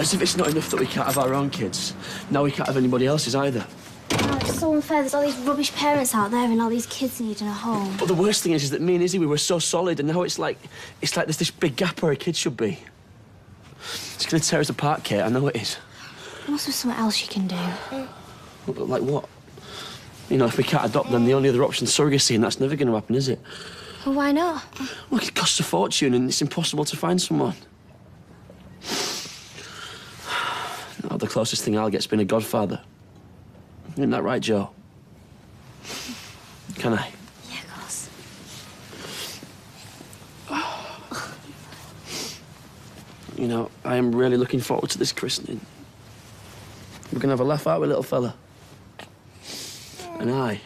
As if it's not enough that we can't have our own kids. Now we can't have anybody else's either. Oh, it's so unfair. There's all these rubbish parents out there and all these kids needing a home. But the worst thing is that me and Izzy, we were so solid, and now it's like there's this big gap where a kid should be. It's going to tear us apart, Kate. I know it is. There must be something else you can do. But like what? You know, if we can't adopt them, the only other option's surrogacy, and that's never going to happen, is it? Well, why not? Well, it costs a fortune, and it's impossible to find someone. No, the closest thing I'll get's been a godfather. Isn't that right, Joe? Can I? Yeah, of course. You know, I am really looking forward to this christening. We're going to have a laugh, aren't we, little fella? And I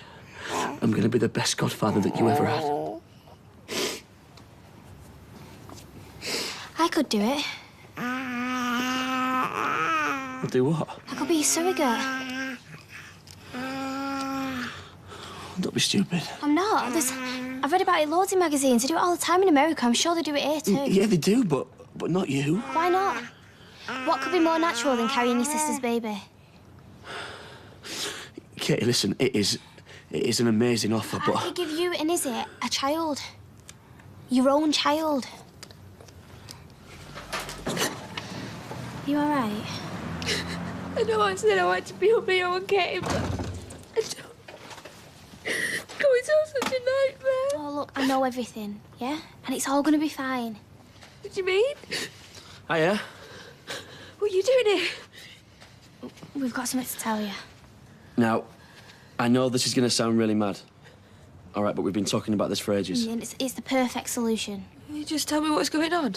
am going to be the best godfather that you ever had. I could do it. We'll do what? I could be a surrogate. Don't be stupid. I'm not. I've read about it loads in magazines. They do it all the time in America. I'm sure they do it here, too. Yeah, they do, but not you. Why not? What could be more natural than carrying your sister's baby? Katy, listen, it is an amazing offer, but... I could give you and Izzy a child. Your own child. You all right? I know I said I wanted to be on my own, Katy, but I don't. It's all such a nightmare. Oh, look, I know everything, yeah? And it's all gonna be fine. What do you mean? Hiya. What are you doing here? We've got something to tell you. Now, I know this is going to sound really mad. All right, but we've been talking about this for ages. And it's the perfect solution. Will you just tell me what's going on?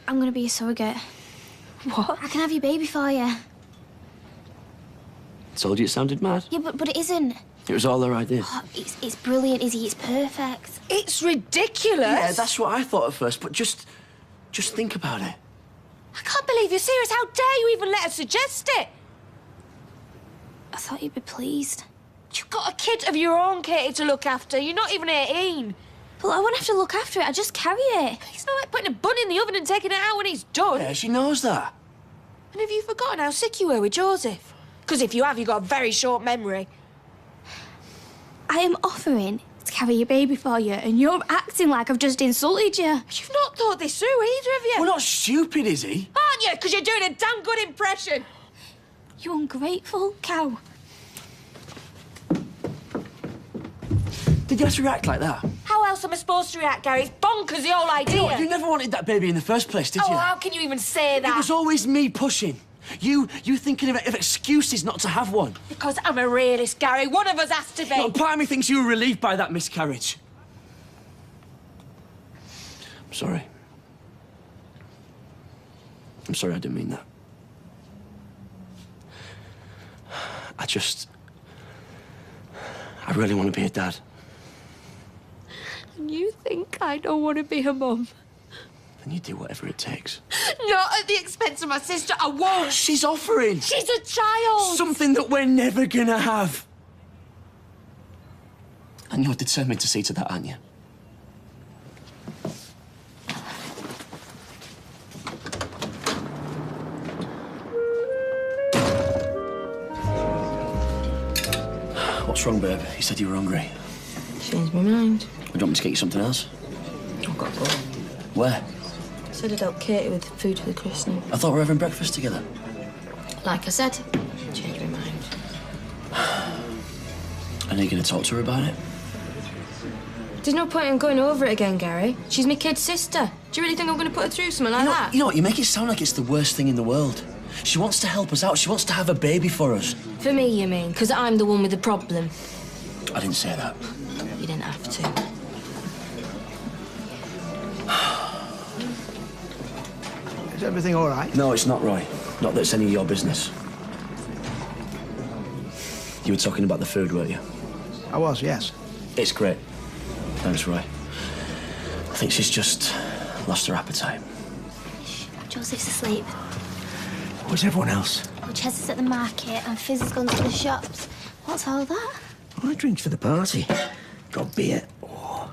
I'm gonna be a surrogate. What? I can have your baby for you. Told you it sounded mad. Yeah, but it isn't. It was all their idea. Oh, it's brilliant, Izzy. It's perfect. It's ridiculous. Yeah, that's what I thought at first, but just think about it. I can't believe you're serious. How dare you even let us suggest it? I thought you'd be pleased. You've got a kid of your own, Katy, to look after. You're not even 18. Well, I won't have to look after it. I just carry it. It's not like putting a bun in the oven and taking it out when it's done. Yeah, she knows that. And have you forgotten how sick you were with Joseph? Because if you have, you've got a very short memory. I am offering to carry your baby for you, and you're acting like I've just insulted you. You've not thought this through, either of you. We're not stupid, Izzy. Aren't you? Because you're doing a damn good impression. You ungrateful cow. Did you have to react like that? How else am I supposed to react, Gary? It's bonkers, the whole idea. You never wanted that baby in the first place, did you? Oh, how can you even say that? It was always me pushing. You thinking of excuses not to have one. Because I'm a realist, Gary. One of us has to be. No, part of me thinks you were relieved by that miscarriage. I'm sorry. I'm sorry, I didn't mean that. I really want to be a dad. And you think I don't want to be a mum? And you do whatever it takes. Not at the expense of my sister. I won't. She's offering. She's a child. Something that we're never gonna have. And you're determined to see to that, aren't you? What's wrong, babe? You said you were hungry. Changed my mind. Would you want me to get you something else? I've got to go. Where? Said I'd help Katy with food for the christening. I thought we were having breakfast together. Like I said, changed my mind. And are you going to talk to her about it? There's no point in going over it again, Gary. She's my kid's sister. Do you really think I'm going to put her through something like that? You know what? You make it sound like it's the worst thing in the world. She wants to help us out. She wants to have a baby for us. For me, you mean? Because I'm the one with the problem. I didn't say that. You didn't have to. Is everything all right? No, it's not, Roy. Not that it's any of your business. You were talking about the food, weren't you? I was, yes. It's great. Thanks, Roy. I think she's just lost her appetite. Joseph's asleep. Where's everyone else? Well, Ches is at the market and Fizz has gone to the shops. What's all that? Oh, drinks for the party. Got beer. Oh,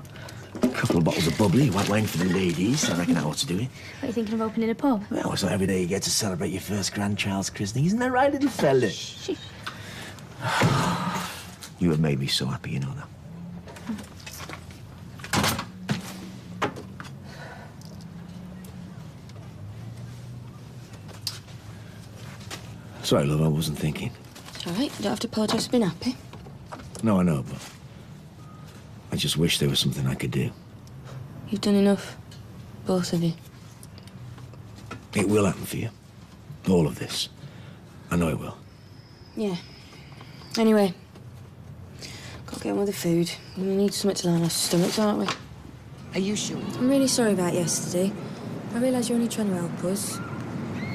couple of bottles of bubbly, white wine for the ladies. I reckon I ought to do it. What are you thinking of opening a pub? Well, it's not every day you get to celebrate your first grandchild's christening. Isn't that right, little fella? You have made me so happy, you know that. Sorry, love, I wasn't thinking. It's all right. You don't have to apologise for being happy. No, I know, but I just wish there was something I could do. You've done enough. Both of you. It will happen for you. All of this. I know it will. Yeah. Anyway. Got to get on with the food. We need something to line our stomachs, aren't we? Are you sure? I'm really sorry about yesterday. I realise you're only trying to help us.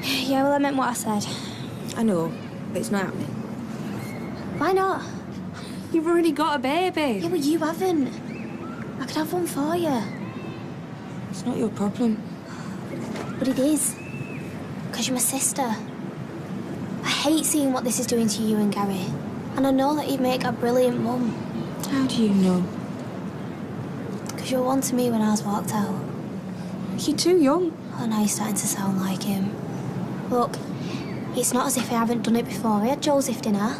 Yeah, well, I meant what I said. I know, but it's not happening. Why not? You've already got a baby. Yeah, but you haven't. I could have one for you. It's not your problem. But it is. Because you're my sister. I hate seeing what this is doing to you and Gary. And I know that you'd make a brilliant mum. How do you know? Because you were one to me when ours walked out. You're too young. Oh, now you're starting to sound like him. Look, it's not as if I haven't done it before. I had Joseph dinner.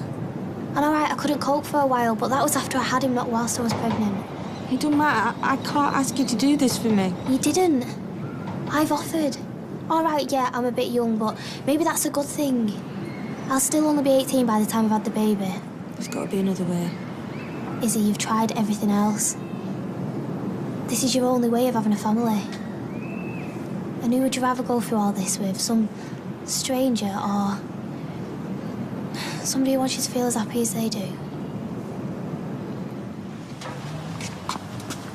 And all right, I couldn't cope for a while, but that was after I had him, not whilst I was pregnant. It don't matter. I can't ask you to do this for me. You didn't. I've offered. All right, yeah, I'm a bit young, but maybe that's a good thing. I'll still only be 18 by the time I've had the baby. There's got to be another way. Izzy, you've tried everything else. This is your only way of having a family. And who would you rather go through all this with? Some stranger or somebody who wants you to feel as happy as they do?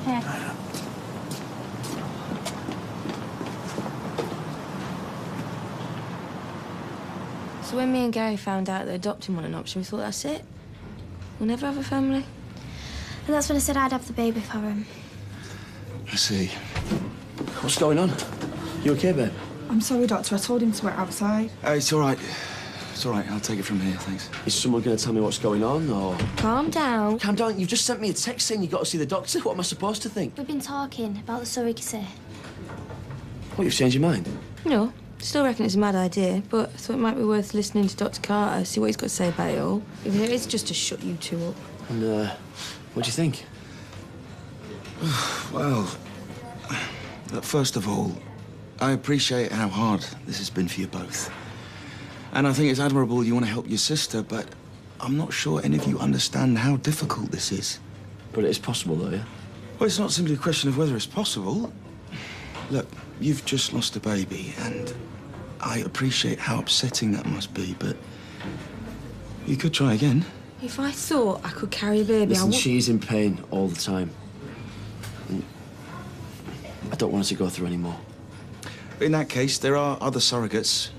Here. So when me and Gary found out that adopting wasn't an option, we thought, that's it. We'll never have a family. And that's when I said I'd have the baby for him. I see. What's going on? You okay, babe? I'm sorry, Doctor. I told him to wait outside. It's all right. It's all right. I'll take it from here, thanks. Is someone going to tell me what's going on, or...? Calm down. Calm down. You've just sent me a text saying you got to see the doctor. What am I supposed to think? We've been talking about the surrogacy. What, you've changed your mind? No, still reckon it's a mad idea, but I thought it might be worth listening to Dr. Carter, see what he's got to say about it all. Even if it's just to shut you two up. And, what do you think? Well, first of all, I appreciate how hard this has been for you both. And I think it's admirable you want to help your sister, but I'm not sure any of you understand how difficult this is. But it is possible, though, yeah? Well, it's not simply a question of whether it's possible. Look, you've just lost a baby, and I appreciate how upsetting that must be, but you could try again. If I thought I could carry a baby, Listen, I would... she's in pain all the time. And I don't want her to go through any more. In that case, there are other surrogates.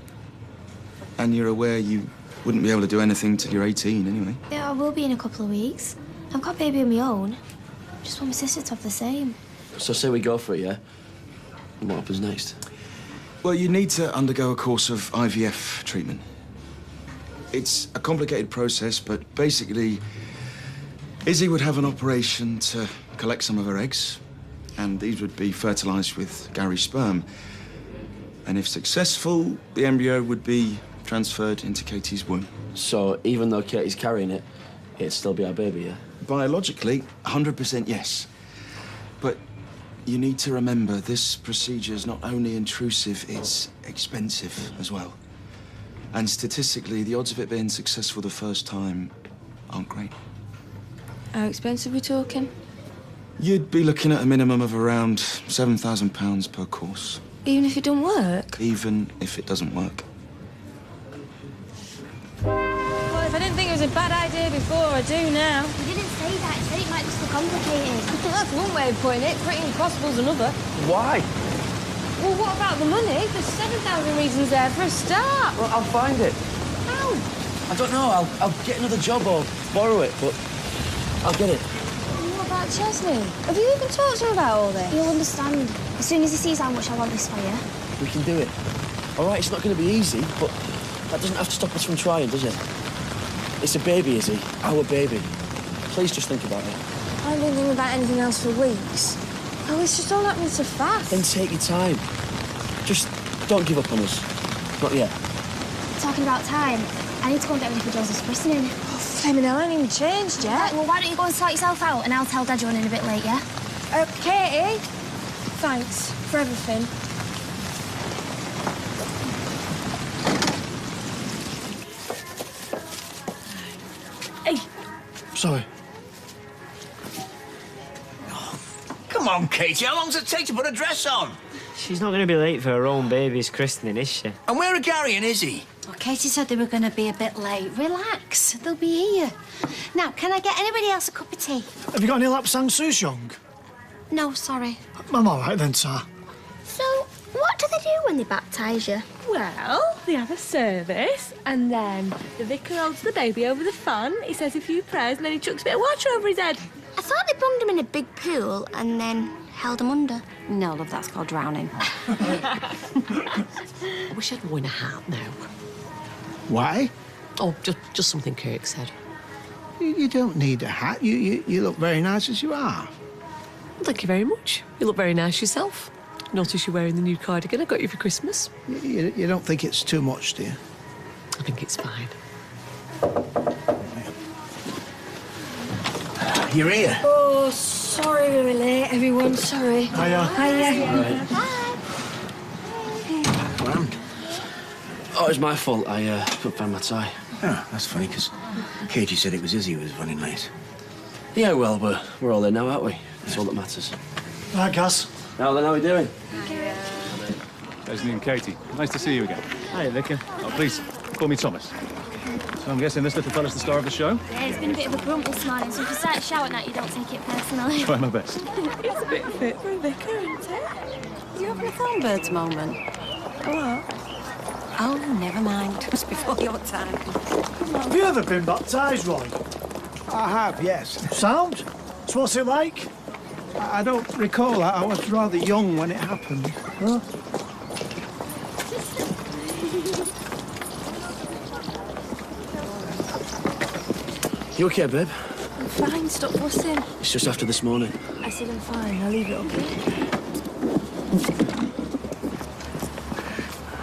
And you're aware you wouldn't be able to do anything till you're 18 anyway. Yeah, I will be in a couple of weeks. I've got a baby of my own. Just want my sister to have the same. So say we go for it, yeah? And what happens next? Well, you need to undergo a course of IVF treatment. It's a complicated process, but basically, Izzy would have an operation to collect some of her eggs, and these would be fertilized with Gary's sperm. And if successful, the embryo would be transferred into Katy's womb. So even though Katy's carrying it, it'd still be our baby, yeah? Biologically, 100% yes. But you need to remember this procedure is not only intrusive, it's expensive as well. And statistically, the odds of it being successful the first time aren't great. How expensive are we talking? You'd be looking at a minimum of around £7,000 per course. Even if it don't work? Even if it doesn't work. Well, if I didn't think it was a bad idea before, I do now. You didn't say that. You said it might be so complicated. That's one way of putting it. Pretty impossible's another. Why? Well, what about the money? There's 7,000 reasons there for a start. Well, I'll find it. How? I don't know. I'll get another job or borrow it, but I'll get it. What about Chesney? Have you even talked to him about all this? He'll understand. As soon as he sees how much I want this for you. We can do it. All right, it's not going to be easy, but that doesn't have to stop us from trying, does it? It's a baby, Izzy. Our baby. Please just think about it. I haven't been thinking about anything else for weeks. Oh, it's just all happening so fast. Then take your time. Just don't give up on us. Not yet. Talking about time, I need to go and get ready for Joseph's christening. Oh, flipping hell, I ain't even changed yet. Well, why don't you go and sort yourself out, and I'll tell Dad you're running a bit late, yeah? Katy, thanks for everything. Hey. Sorry. Come on, Katy, how long does it take to put a dress on? She's not going to be late for her own baby's christening, is she? And where are Gary and Izzy? Well, Katy said they were going to be a bit late. Relax, they'll be here. Now, can I get anybody else a cup of tea? Have you got any lap sang souchong? No, sorry. I'm all right then, sir. So, what do they do when they baptise you? Well, they have a service, and then the vicar holds the baby over the fan. He says a few prayers, and then he chucks a bit of water over his head. I thought they bunged him in a big pool and then held him under. No, love, that's called drowning. I wish I'd worn a hat now. Why? Oh, just something Kirk said. You don't need a hat. You look very nice as you are. Thank you very much. You look very nice yourself. Notice you're wearing the new cardigan I got you for Christmas. You don't think it's too much, do you? I think it's fine. You're here. Oh, sorry we were late, everyone. Sorry. Hiya. Hiya. Grand. Oh, it's my fault. I couldn't find my tie. Oh, that's funny, because Katy said it was Izzy who was running late. Yeah, well, we're all there now, aren't we? That's all that matters. Right, Gus. Now then, how are we doing? Chesney and Katy, nice to see you again. Hi, Vicar. Oh, please, call me Thomas. So I'm guessing this little fella's the star of the show? Yeah, he's been a bit of a grump this morning, so if you start shouting at you, don't take it personally. Try my best. It's a bit fit for a vicar, isn't it? You having a Thornbirds moment? What? Oh, never mind. It was before your time. Have you ever been baptised, Roy? I have, yes. Sound? So what's it like? I don't recall. I was rather young when it happened. Huh? You okay, babe? I'm fine, stop fussing. It's just after this morning. I said I'm fine, I'll leave it up here.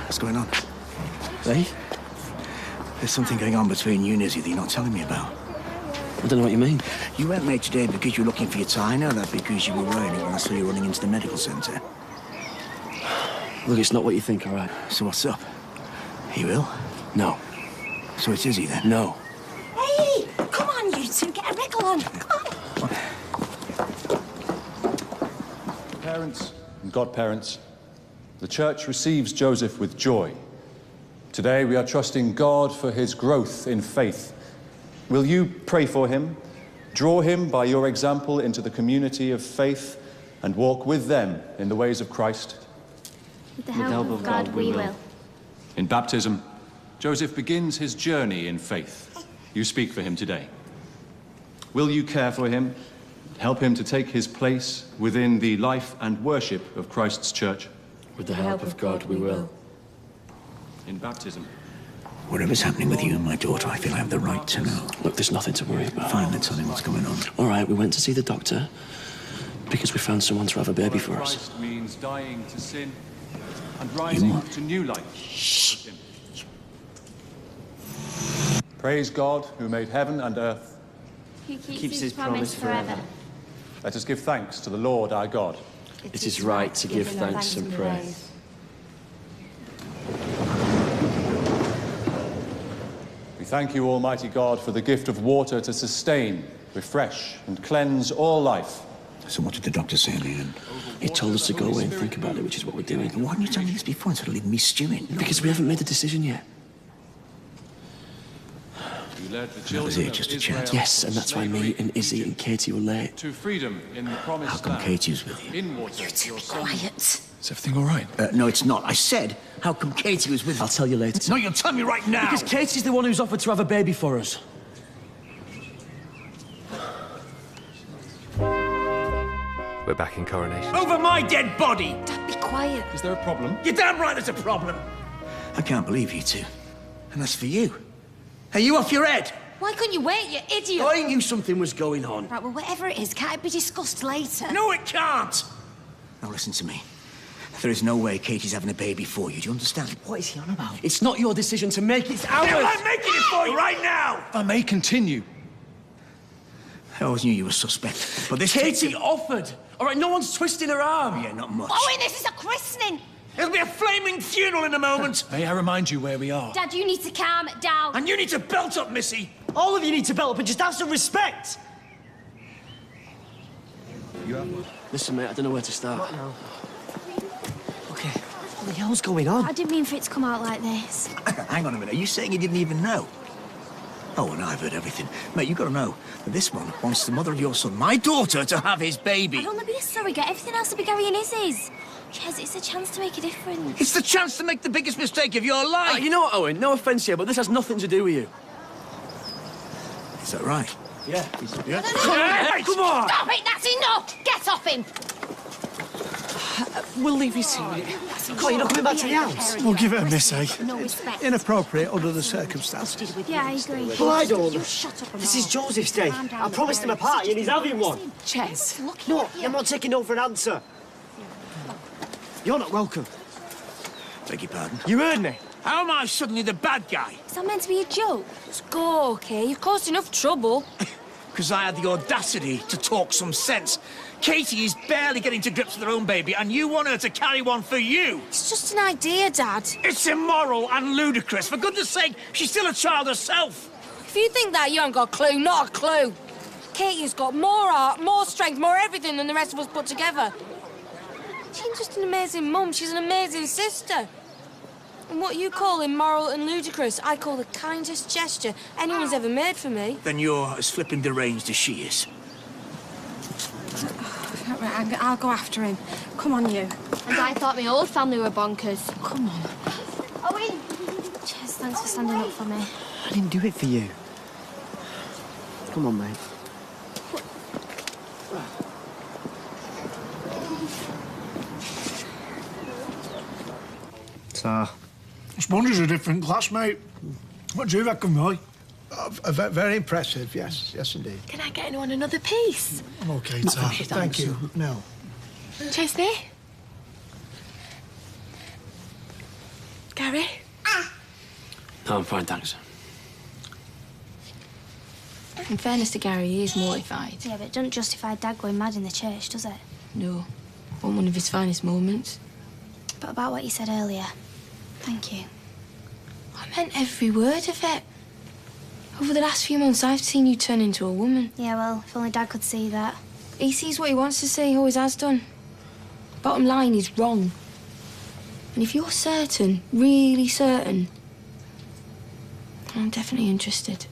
What's going on? Hey? There's something going on between you and Izzy that you're not telling me about. I don't know what you mean. You weren't late today because you were looking for your tie. I know that because you were wearing it when I saw you running into the medical centre. Look, it's not what you think, all right? So what's up? You ill? No. So it's Izzy then? No. Hey, come on, you two, get a wriggle on. Come on. Parents and godparents, the Church receives Joseph with joy. Today we are trusting God for his growth in faith. Will you pray for him, draw him by your example into the community of faith, and walk with them in the ways of Christ? With the help of God, we will. In baptism, Joseph begins his journey in faith. You speak for him today. Will you care for him, help him to take his place within the life and worship of Christ's church? With the help of God, we will. In baptism. Whatever's happening with you and my daughter, I feel I have the right to know. Look, there's nothing to worry about. Fine, let's tell him what's going on. All right, we went to see the doctor because we found someone to have a baby for us. Christ means dying to sin and rising to new life. Shh. Praise God who made heaven and earth. Who keeps his promise forever. Let us give thanks to the Lord our God. It is right to give thanks and praise. We thank you, Almighty God, for the gift of water to sustain, refresh, and cleanse all life. So what did the doctor say in the end? He told us to go away and think about it, which is what we're doing. Why didn't you tell me this before instead of leaving me stewing? Because we haven't made a decision yet. You led the That was children it, just a of chat. Israel Yes, and that's why me and Izzy and Katy were late. to freedom in the promised How come land. Katy was with you? In water, your son. Quiet. Is everything all right? No, it's not. I said, how come Katy was with you? I'll tell you later. No, you'll tell me right now! Because Katy's the one who's offered to have a baby for us. We're back in Coronation. Over my dead body! Dad, be quiet. Is there a problem? You're damn right there's a problem! I can't believe you two. And that's for you. Are you off your head? Why couldn't you wait, you idiot? I knew something was going on. Right, well, whatever it is, can't it be discussed later? No, it can't! Now listen to me. There is no way Katie's having a baby for you. Do you understand? What is he on about? It's not your decision to make, it's ours! Yeah, I'm making it for you right now! If I may continue. I always knew you were suspect, but this... Katy offered! All right, no one's twisting her arm. Yeah, not much. Owen, this is a christening! It'll be a flaming funeral in a moment! May I remind you where we are? Dad, you need to calm down. And you need to belt up, Missy! All of you need to belt up and just have some respect! You have one? Listen, mate, I don't know where to start. What now? Okay, what the hell's going on? I didn't mean for it to come out like this. Hang on a minute, are you saying you didn't even know? Oh, and I've heard everything. Mate, you got to know that this one wants the mother of your son, my daughter, to have his baby. I'd only be a surrogate. Everything else would be Gary and Izzy's. Ches, it's a chance to make a difference. It's the chance to make the biggest mistake of your life. You know what, Owen? No offence here, but this has nothing to do with you. Is that right? Yeah. Yeah? Hey, come on! Stop it, that's enough! Get off him! We'll leave you to it. Come on, you're not coming back to the house? We'll give it a miss, eh? No respect. Inappropriate under the circumstances. Yeah, I agree. Well, I don't. You shut up and This is Joseph's day. I promised him a party and he's having one. Ches. No, I'm not taking no for an answer. You're not welcome. Beg your pardon? You heard me. How am I suddenly the bad guy? Is that meant to be a joke? Let's go, okay? You've caused enough trouble. Because I had the audacity to talk some sense. Katy is barely getting to grips with her own baby, and you want her to carry one for you. It's just an idea, Dad. It's immoral and ludicrous. For goodness sake, she's still a child herself. If you think that, you haven't got a clue, not a clue. Katy's got more art, more strength, more everything than the rest of us put together. She's just an amazing mum. She's an amazing sister. And what you call immoral and ludicrous, I call the kindest gesture anyone's ever made for me. Then you're as flippin' deranged as she is. Right, I'll go after him. Come on, you. And I thought my old family were bonkers. Come on. Owen! Ches, thanks for standing up for me. I didn't do it for you. Come on, mate. So, Sponge is a different class, mate. What do you reckon, Roy? Very impressive, yes. Yes, indeed. Can I get anyone another piece? I'm okay, Tar. Thank you. No. Chesney? Gary? No, I'm fine, thanks. In fairness to Gary, he is mortified. Yeah, but it doesn't justify Dad going mad in the church, does it? No. Wasn't one of his finest moments. But about what you said earlier, thank you. I meant every word of it. Over the last few months, I've seen you turn into a woman. Yeah, well, if only Dad could see that. He sees what he wants to see, always has done. Bottom line, he's wrong. And if you're certain, really certain, I'm definitely interested.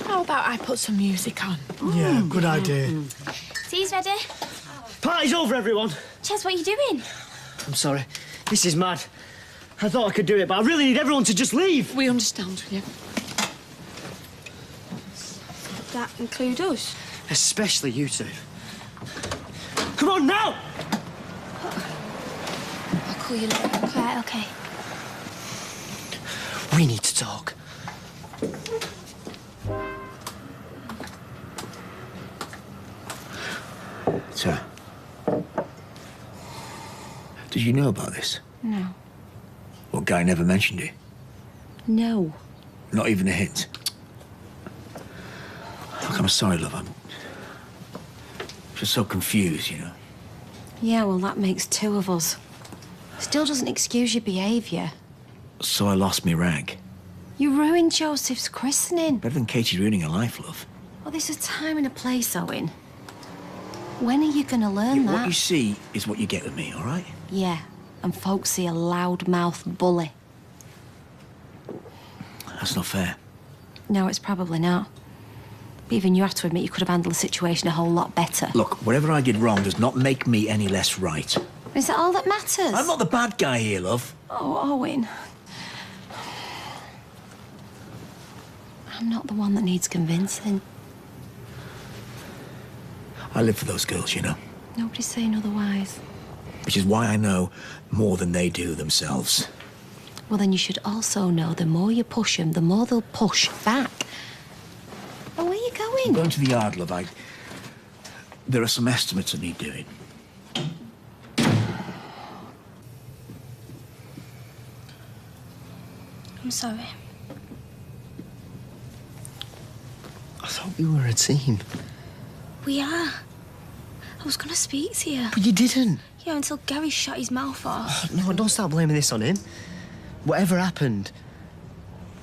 How about I put some music on? Yeah, good idea. Tea's ready. Party's over, everyone. Ches, what are you doing? I'm sorry. This is mad. I thought I could do it, but I really need everyone to just leave. We understand, yeah. Does that include us? Especially you two. Come on, now! I'll call you later. Right, okay. We need to talk. Sir, did you know about this? No. What, Guy never mentioned it? No. Not even a hint? Look, I'm sorry, love. I'm just so confused, you know. Yeah, well, that makes two of us. Still doesn't excuse your behaviour. So I lost me rag. You ruined Joseph's christening. Better than Katy ruining her life, love. Well, there's a time and a place, Owen. When are you going to learn that? What you see is what you get with me, all right? Yeah, and folks see a loud-mouthed bully. That's not fair. No, it's probably not. But even you have to admit you could have handled the situation a whole lot better. Look, whatever I did wrong does not make me any less right. Is that all that matters? I'm not the bad guy here, love. Oh, Owen. I'm not the one that needs convincing. I live for those girls, you know. Nobody's saying otherwise. Which is why I know more than they do themselves. Well, then you should also know the more you push them, the more they'll push back. Oh, where are you going? I'm going to the yard, love. There are some estimates that need doing. I'm sorry. I thought we were a team. We are. I was gonna speak to you. But you didn't. Yeah, until Gary shut his mouth off. Oh, no, don't start blaming this on him. Whatever happened,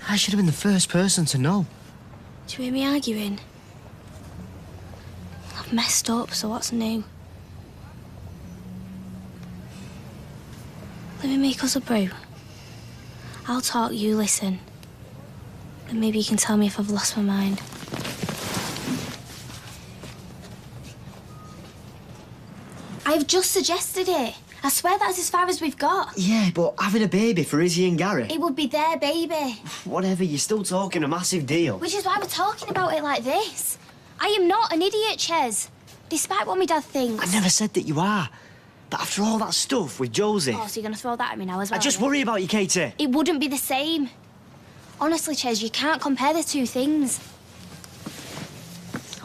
I should have been the first person to know. Do you hear me arguing? I've messed up, so what's new? Let me make us a brew. I'll talk, you listen. And maybe you can tell me if I've lost my mind. I've just suggested it. I swear that's as far as we've got. Yeah, but having a baby for Izzy and Gary... It would be their baby. Whatever, you're still talking a massive deal. Which is why we're talking about it like this. I am not an idiot, Ches. Despite what my dad thinks. I never said that you are. But after all that stuff with Joseph... Oh, so you're going to throw that at me now as well? I just worry about you, Katy. It wouldn't be the same. Honestly, Ches, you can't compare the two things.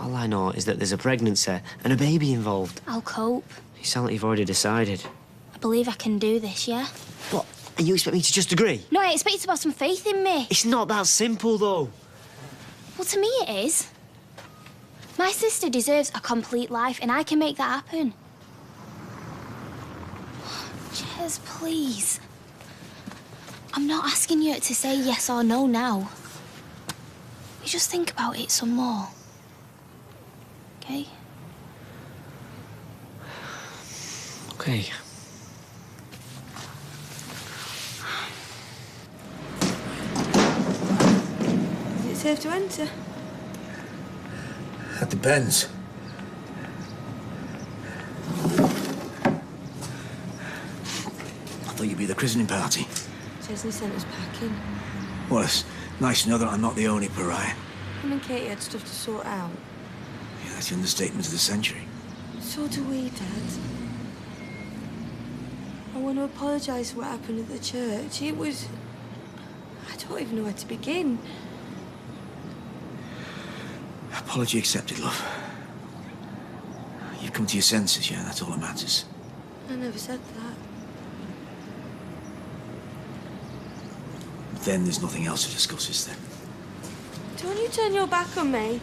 All I know is that there's a pregnancy and a baby involved. I'll cope. You sound like you've already decided. I believe I can do this, yeah? What? And you expect me to just agree? No, I expect you to have some faith in me. It's not that simple, though. Well, to me it is. My sister deserves a complete life, and I can make that happen. Ches, please. I'm not asking you to say yes or no now. You just think about it some more. Okay? Okay. Is it safe to enter? That depends. I thought you'd be the christening party. Chesney sent us packing. Well, it's nice to know that I'm not the only pariah. Him and Katy had stuff to sort out. Yeah, that's the understatement of the century. So do we, Dad. I want to apologise for what happened at the church. It was... I don't even know where to begin. Apology accepted, love. You've come to your senses, yeah? That's all that matters. I never said that. Then there's nothing else to discuss, is there? Don't you turn your back on me.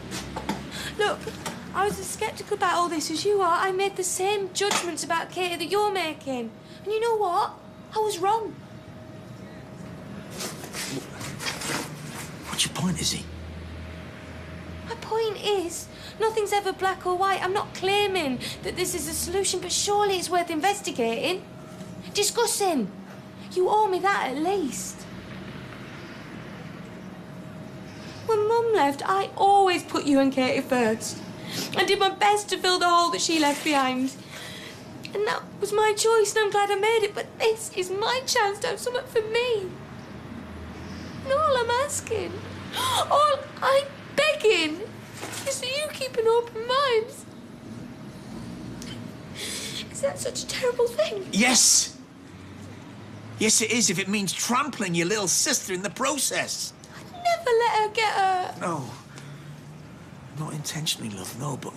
Look, I was as sceptical about all this as you are. I made the same judgments about Katy that you're making. And you know what? I was wrong. What's your point, Izzy? My point is, nothing's ever black or white. I'm not claiming that this is a solution, but surely it's worth investigating. Discussing. You owe me that at least. When Mum left, I always put you and Katy first. I did my best to fill the hole that she left behind. And that was my choice, and I'm glad I made it, but this is my chance to have something for me. And all I'm asking, all I'm begging, is that you keep an open mind. Is that such a terrible thing? Yes! Yes, it is, if it means trampling your little sister in the process. Never let her get hurt. No. Not intentionally, love, no, but...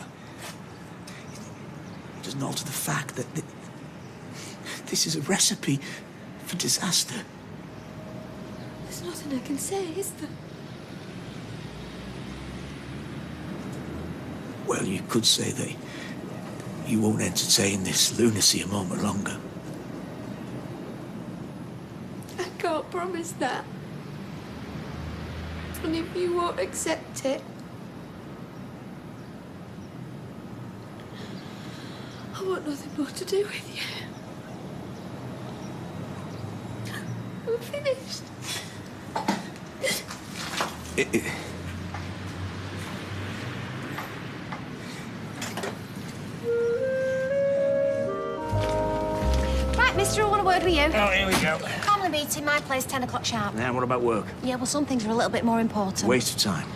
It doesn't alter the fact that this is a recipe for disaster. There's nothing I can say, is there? Well, you could say that you won't entertain this lunacy a moment longer. I can't promise that. And if you won't accept it, I want nothing more to do with you. I'm finished. Right, mister, I want to word with you. Oh, here we go. Family meeting, my place, 10 o'clock sharp. Now, what about work? Yeah, well, some things are a little bit more important. Waste of time.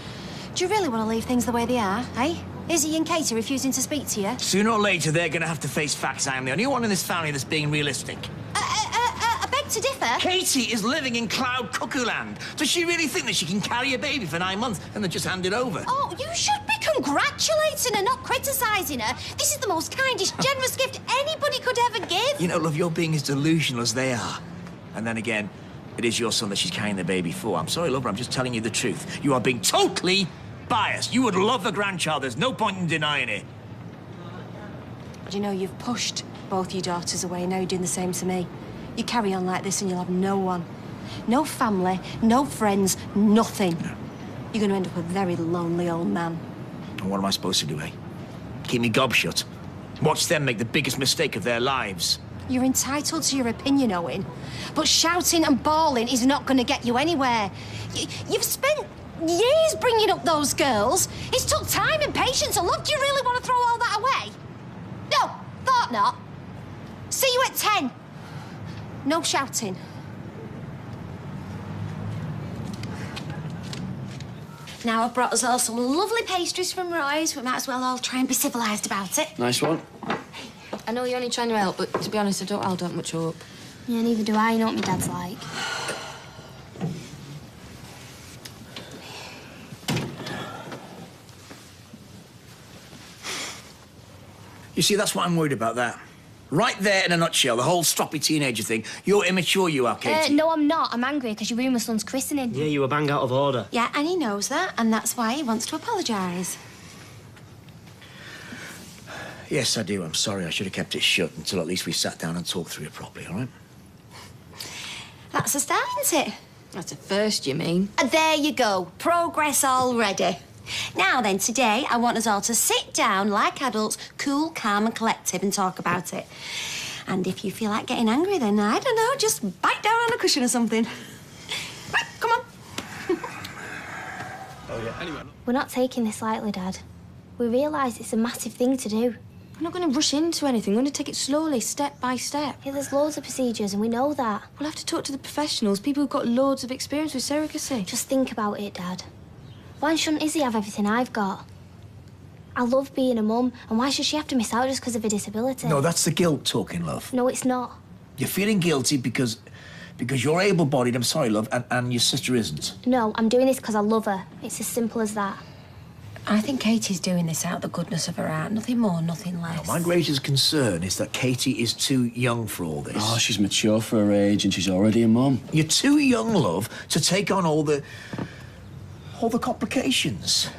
Do you really want to leave things the way they are, eh? Izzy and Katy refusing to speak to you? Sooner or later, they're going to have to face facts. I am the only one in this family that's being realistic. I beg to differ. Katy is living in cloud cuckoo land. Does she really think that she can carry a baby for 9 months and then just hand it over? Oh, you should be congratulating her, not criticising her. This is the most kindest, generous gift anybody could ever give. You know, love, you're being as delusional as they are. And then again, it is your son that she's carrying the baby for. I'm sorry, love, but I'm just telling you the truth. You are being totally biased. You would love the grandchild. There's no point in denying it. Do you know, you've pushed both your daughters away, now you're doing the same to me. You carry on like this and you'll have no one. No family, no friends, nothing. No. You're going to end up a very lonely old man. And what am I supposed to do, eh? Keep me gob shut? Watch them make the biggest mistake of their lives? You're entitled to your opinion, Owen. But shouting and bawling is not going to get you anywhere. You've spent years bringing up those girls. It's took time and patience and love. Do you really want to throw all that away? No, thought not. See you at 10. No shouting. Now I've brought us all some lovely pastries from Roy's. We might as well all try and be civilised about it. Nice one. I know you're only trying to help, but to be honest, I don't hold that much hope. Yeah, neither do I. You know what my dad's like. You see, that's what I'm worried about, that. Right there in a nutshell, the whole stroppy teenager thing. You're immature, you are, Katy. No, I'm not. I'm angry because you ruined my son's christening. Yeah, you were bang out of order. Yeah, and he knows that, and that's why he wants to apologise. Yes, I do. I'm sorry. I should have kept it shut until at least we sat down and talked through it properly, all right? That's a start, isn't it? That's a first, you mean? There you go. Progress already. Now then, today, I want us all to sit down like adults, cool, calm and collective, and talk about it. And if you feel like getting angry, then, I don't know, just bite down on a cushion or something. Right, come on. Oh, yeah. Anyway. We're not taking this lightly, Dad. We realise it's a massive thing to do. We're not going to rush into anything. We're going to take it slowly, step by step. Yeah, there's loads of procedures, and we know that. We'll have to talk to the professionals, people who've got loads of experience with surrogacy. Just think about it, Dad. Why shouldn't Izzy have everything I've got? I love being a mum, and why should she have to miss out just because of a disability? No, that's the guilt talking, love. No, it's not. You're feeling guilty because you're able-bodied, I'm sorry, love, and your sister isn't. No, I'm doing this because I love her. It's as simple as that. I think Katie's doing this out of the goodness of her heart. Nothing more, nothing less. No, my greatest concern is that Katy is too young for all this. Oh, she's mature for her age, and she's already a mum. You're too young, love, to take on all the complications.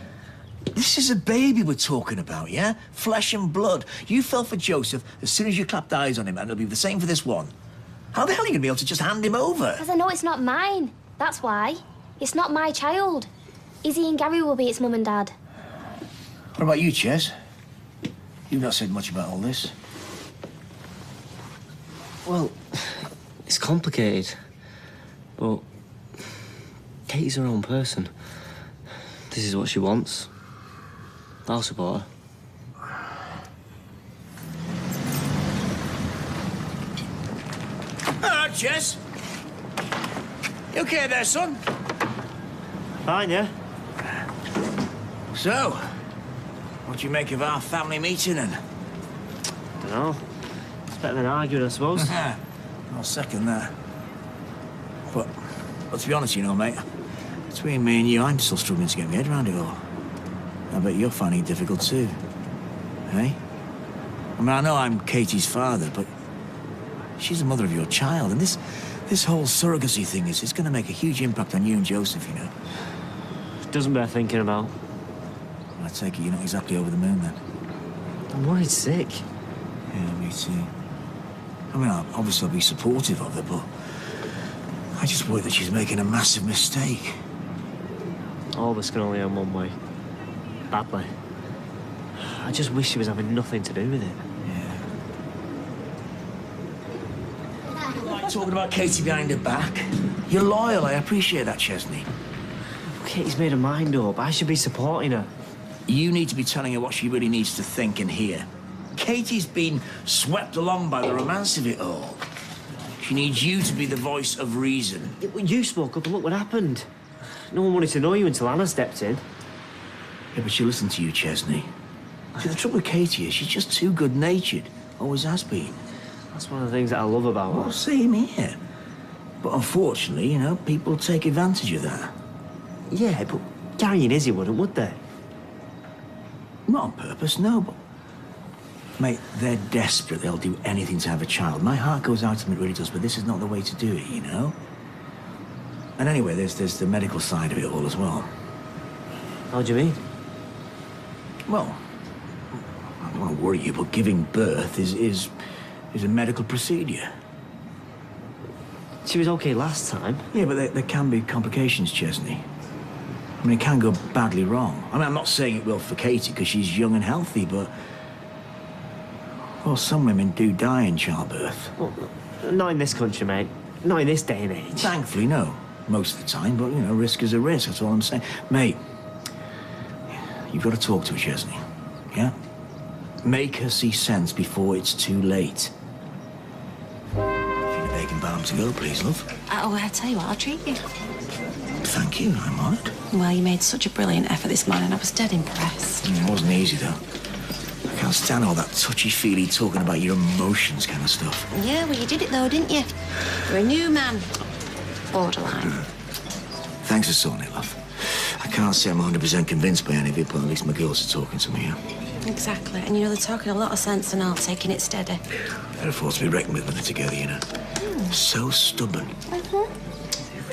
This is a baby we're talking about, yeah? Flesh and blood. You fell for Joseph as soon as you clapped eyes on him, and it'll be the same for this one. How the hell are you going to be able to just hand him over? Because I know it's not mine. That's why. It's not my child. Izzy and Gary will be its mum and dad. What about you, Ches? You've not said much about all this. Well, it's complicated. But Katy's her own person. This is what she wants. I'll support her. Hello, Ches. You okay there, son? Fine, yeah? So, what do you make of our family meeting, then? Dunno. It's better than arguing, I suppose. I'll second that. But to be honest, you know, mate, between me and you, I'm still struggling to get my head around it all. I bet you're finding it difficult too. Hey? I mean, I know I'm Katy's father, but she's the mother of your child, and this whole surrogacy thing is going to make a huge impact on you and Joseph, you know. It doesn't bear thinking about. I take it you're not exactly over the moon, then? I'm worried sick. Yeah, me too. I mean, obviously I'll be supportive of her, but I just worry that she's making a massive mistake. All this can only end one way. Badly. I just wish she was having nothing to do with it. Yeah. Like talking about Katy behind her back. You're loyal, I appreciate that, Chesney. Katy's made her mind up. I should be supporting her. You need to be telling her what she really needs to think and hear. Katy's been swept along by the romance of it all. She needs you to be the voice of reason. You spoke up and look what happened. No one wanted to know you until Anna stepped in. Yeah, but she listened to you, Chesney. See, the trouble with Katy is she's just too good-natured. Always has been. That's one of the things that I love about her. Well, same here. But unfortunately, you know, people take advantage of that. Yeah, but Gary and Izzy wouldn't, would they? Not on purpose, no, but... Mate, they're desperate. They'll do anything to have a child. My heart goes out to them, it really does, but this is not the way to do it, you know? And anyway, there's the medical side of it all as well. How do you mean? Well, I don't want to worry you, but giving birth is a medical procedure. She was okay last time. Yeah, but there can be complications, Chesney. I mean, it can go badly wrong. I mean, I'm not saying it will for Katy, because she's young and healthy, but... Well, some women do die in childbirth. Well, not in this country, mate. Not in this day and age. Thankfully, no. Most of the time, but, you know, risk is a risk, that's all I'm saying. Mate, you've got to talk to her, Chesney, yeah? Make her see sense before it's too late. If you're begging balm to go, please, love. Oh, I'll tell you what, I'll treat you. Thank you, I'm honoured. Well, you made such a brilliant effort this morning. I was dead impressed. It wasn't easy, though. I can't stand all that touchy-feely talking about your emotions kind of stuff. Yeah, well, you did it, though, didn't you? You're a new man. Borderline. Thanks for sorting it, love. I can't say I'm 100% convinced by any of it, but at least my girls are talking to me, yeah? Exactly. And, you know, they're talking a lot of sense and all, taking it steady. They're a force to be reckoned with when they're together, you know? So stubborn. Who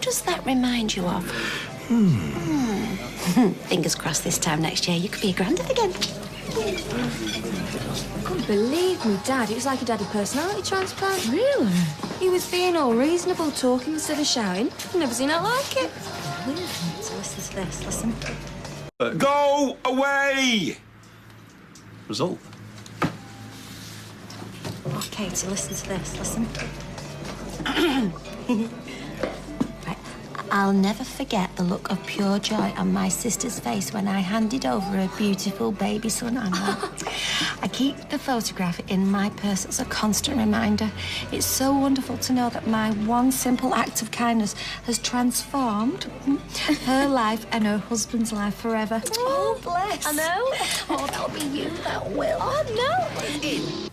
does that remind you of? Fingers crossed this time next year you could be a granddad again. I couldn't believe me, Dad. It was like he'd had a personality transplant. Really? He was being all reasonable, talking instead of shouting. I've never seen it like it. So listen to this, listen. Go away! Result. Oh, Katy, listen to this, listen. Right. I'll never forget the look of pure joy on my sister's face when I handed over her beautiful baby son, Anna. I keep the photograph in my purse as a constant reminder. It's so wonderful to know that my one simple act of kindness has transformed her life and her husband's life forever. Oh, bless. I know. Oh, that'll be you, that will. Oh, no.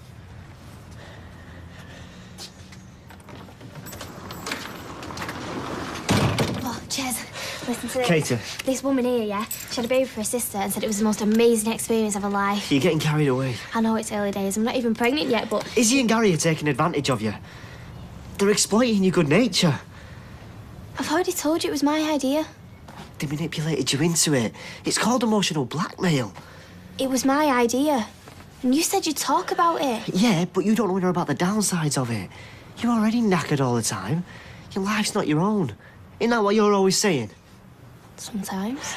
Ches, listen to this. Katy. This woman here, yeah, she had a baby for her sister and said it was the most amazing experience of her life. You're getting carried away. I know it's early days. I'm not even pregnant yet, but... Izzy and Gary are taking advantage of you. They're exploiting your good nature. I've already told you it was my idea. They manipulated you into it. It's called emotional blackmail. It was my idea. And you said you'd talk about it. Yeah, but you don't know about the downsides of it. You're already knackered all the time. Your life's not your own. Isn't that what you're always saying? Sometimes.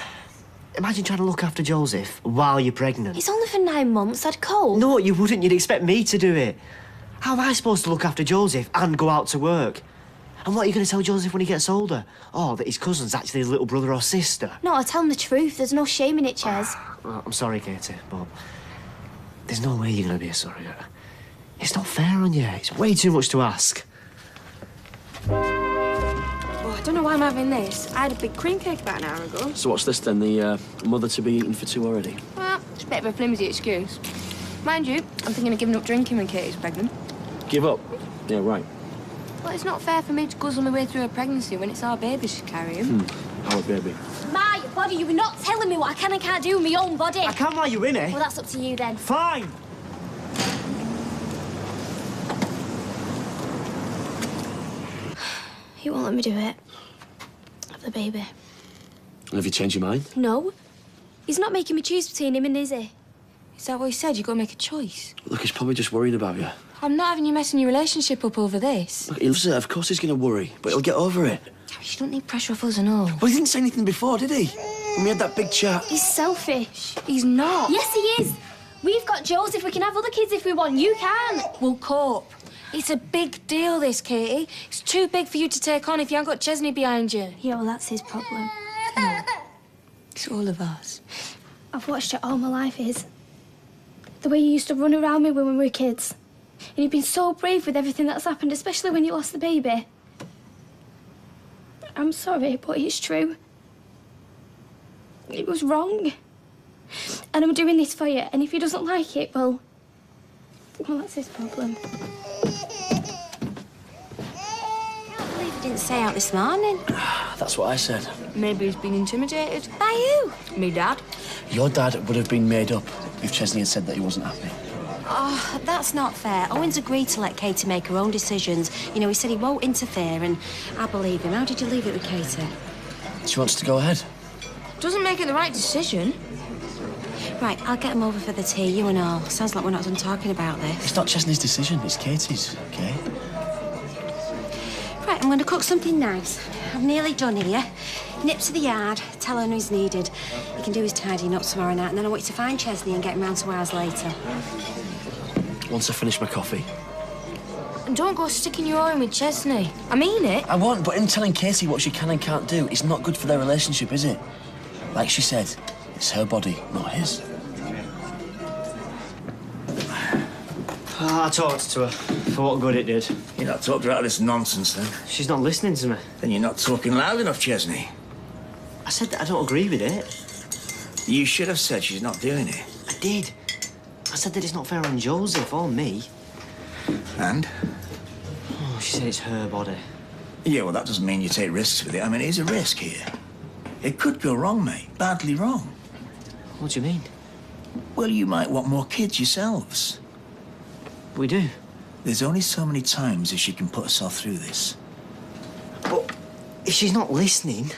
Imagine trying to look after Joseph while you're pregnant. It's only for 9 months. I'd cope. No, you wouldn't. You'd expect me to do it. How am I supposed to look after Joseph and go out to work? And what are you going to tell Joseph when he gets older? Oh, that his cousin's actually his little brother or sister. No, I'll tell him the truth. There's no shame in it, Ches. Well, I'm sorry, Katy, but there's no way you're going to be a surrogate. It's not fair on you. It's way too much to ask. I don't know why I'm having this. I had a big cream cake about an hour ago. So what's this then? The mother-to-be eaten for 2 already? Well, it's a bit of a flimsy excuse. Mind you, I'm thinking of giving up drinking when Katy's pregnant. Give up? Yeah, right. Well, it's not fair for me to guzzle my way through a pregnancy when it's our baby she's carrying. Our baby. Ma, your body, you were not telling me what I can and can't do with my own body. I can't while you're in it. Well, that's up to you then. Fine. He won't let me do it. Have the baby. Have you changed your mind? No. He's not making me choose between him and Izzy. Is that what he said? You've got to make a choice? Look, he's probably just worried about you. I'm not having you messing your relationship up over this. Look, he loves it. Of course he's going to worry, but he'll get over it. Gary, you don't need pressure off us and all. Well, he didn't say anything before, did he? When we had that big chat. He's selfish. He's not. Yes, he is. We've got Joseph. We can have other kids if we want. You can. We'll cope. It's a big deal, this, Katy. It's too big for you to take on if you haven't got Chesney behind you. Yeah, well, that's his problem. It's all of us. I've watched it all my life, Iz. The way you used to run around me when we were kids. And you've been so brave with everything that's happened, especially when you lost the baby. I'm sorry, but it's true. It was wrong. And I'm doing this for you, and if he doesn't like it, well, that's his problem. I believe he didn't say out this morning. That's what I said. Maybe he's been intimidated. By who? Me dad. Your dad would have been made up. if Chesney had said that he wasn't happy. Oh, that's not fair. Owen's agreed to let Katy make her own decisions. You know, he said he won't interfere, and I believe him. How did you leave it with Katy? She wants to go ahead. Doesn't make it the right decision. Right, I'll get him over for the tea, you and all. Sounds like we're not done talking about this. It's not Chesney's decision, it's Katy's, OK? Right, I'm going to cook something nice. I'm nearly done here. Nip to the yard, tell him who's needed. He can do his tidying up tomorrow night, and then I want you to find Chesney and get him round to ours later. Once I finish my coffee. And don't go sticking your oar in with Chesney. I mean it. I won't, but him telling Katy what she can and can't do is not good for their relationship, is it? Like she said, it's her body, not his. I talked to her, for what good it did. You're not talking about this nonsense, then? She's not listening to me. Then you're not talking loud enough, Chesney. I said that I don't agree with it. You should have said she's not doing it. I did. I said that it's not fair on Joseph or me. And? Oh, she said it's her body. Yeah, well, that doesn't mean you take risks with it. I mean, it is a risk here. It could go wrong, mate. Badly wrong. What do you mean? Well, you might want more kids yourselves. We do. There's only so many times that she can put herself through this. But if she's not listening...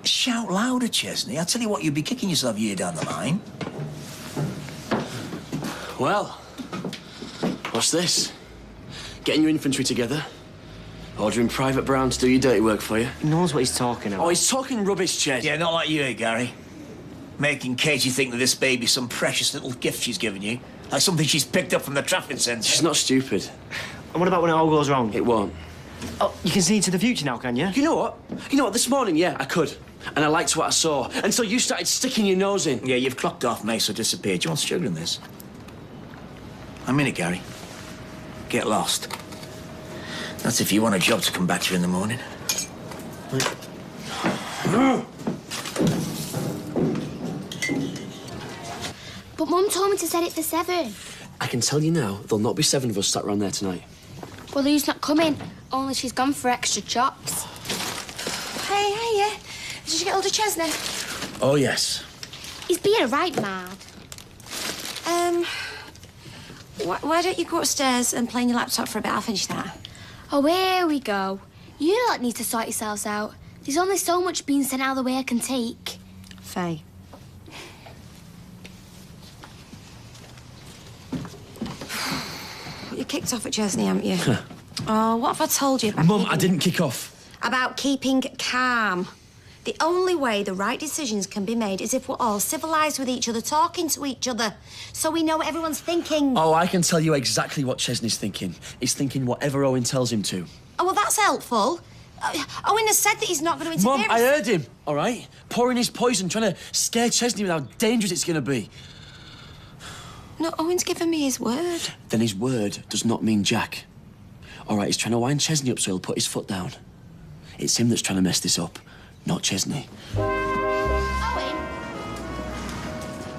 Shout louder, Chesney. I tell you what, you'll be kicking yourself a year down the line. Well, what's this? Getting your infantry together, ordering Private Brown to do your dirty work for you. He knows what he's talking about. Oh, he's talking rubbish, Ches. Yeah, not like you, Gary. Making Katy think that this baby's some precious little gift she's given you. Like something she's picked up from the traffic centre. She's not stupid. And what about when it all goes wrong? It won't. Oh, you can see into the future now, can you? You know what? You know what, this morning, yeah, I could. And I liked what I saw, until you started sticking your nose in. Yeah, you've clocked off, May, so disappeared. Do you want sugar in this? I'm in it, Gary. Get lost. That's if you want a job to come back to you in the morning. But Mum told me to set it for 7. I can tell you now, there'll not be 7 of us sat around there tonight. Well, who's not coming? Only she's gone for extra chops. Hey, yeah. Did you get hold of Chesney? Oh, yes. He's being right mad. Why don't you go upstairs and play on your laptop for a bit? I'll finish that. Oh, here we go. You lot need to sort yourselves out. There's only so much being sent out of the way I can take. Faye. You kicked off at Chesney, haven't you? Oh, what have I told you about Mum, I didn't kick off. About keeping calm. The only way the right decisions can be made is if we're all civilised with each other, talking to each other, so we know what everyone's thinking. Oh, I can tell you exactly what Chesney's thinking. He's thinking whatever Owen tells him to. Oh, well, that's helpful. Owen has said that he's not going to interfere. Mum, I heard him, all right? Pouring his poison, trying to scare Chesney with how dangerous it's going to be. No, Owen's given me his word. Then his word does not mean jack. All right, he's trying to wind Chesney up so he'll put his foot down. It's him that's trying to mess this up, not Chesney. Owen,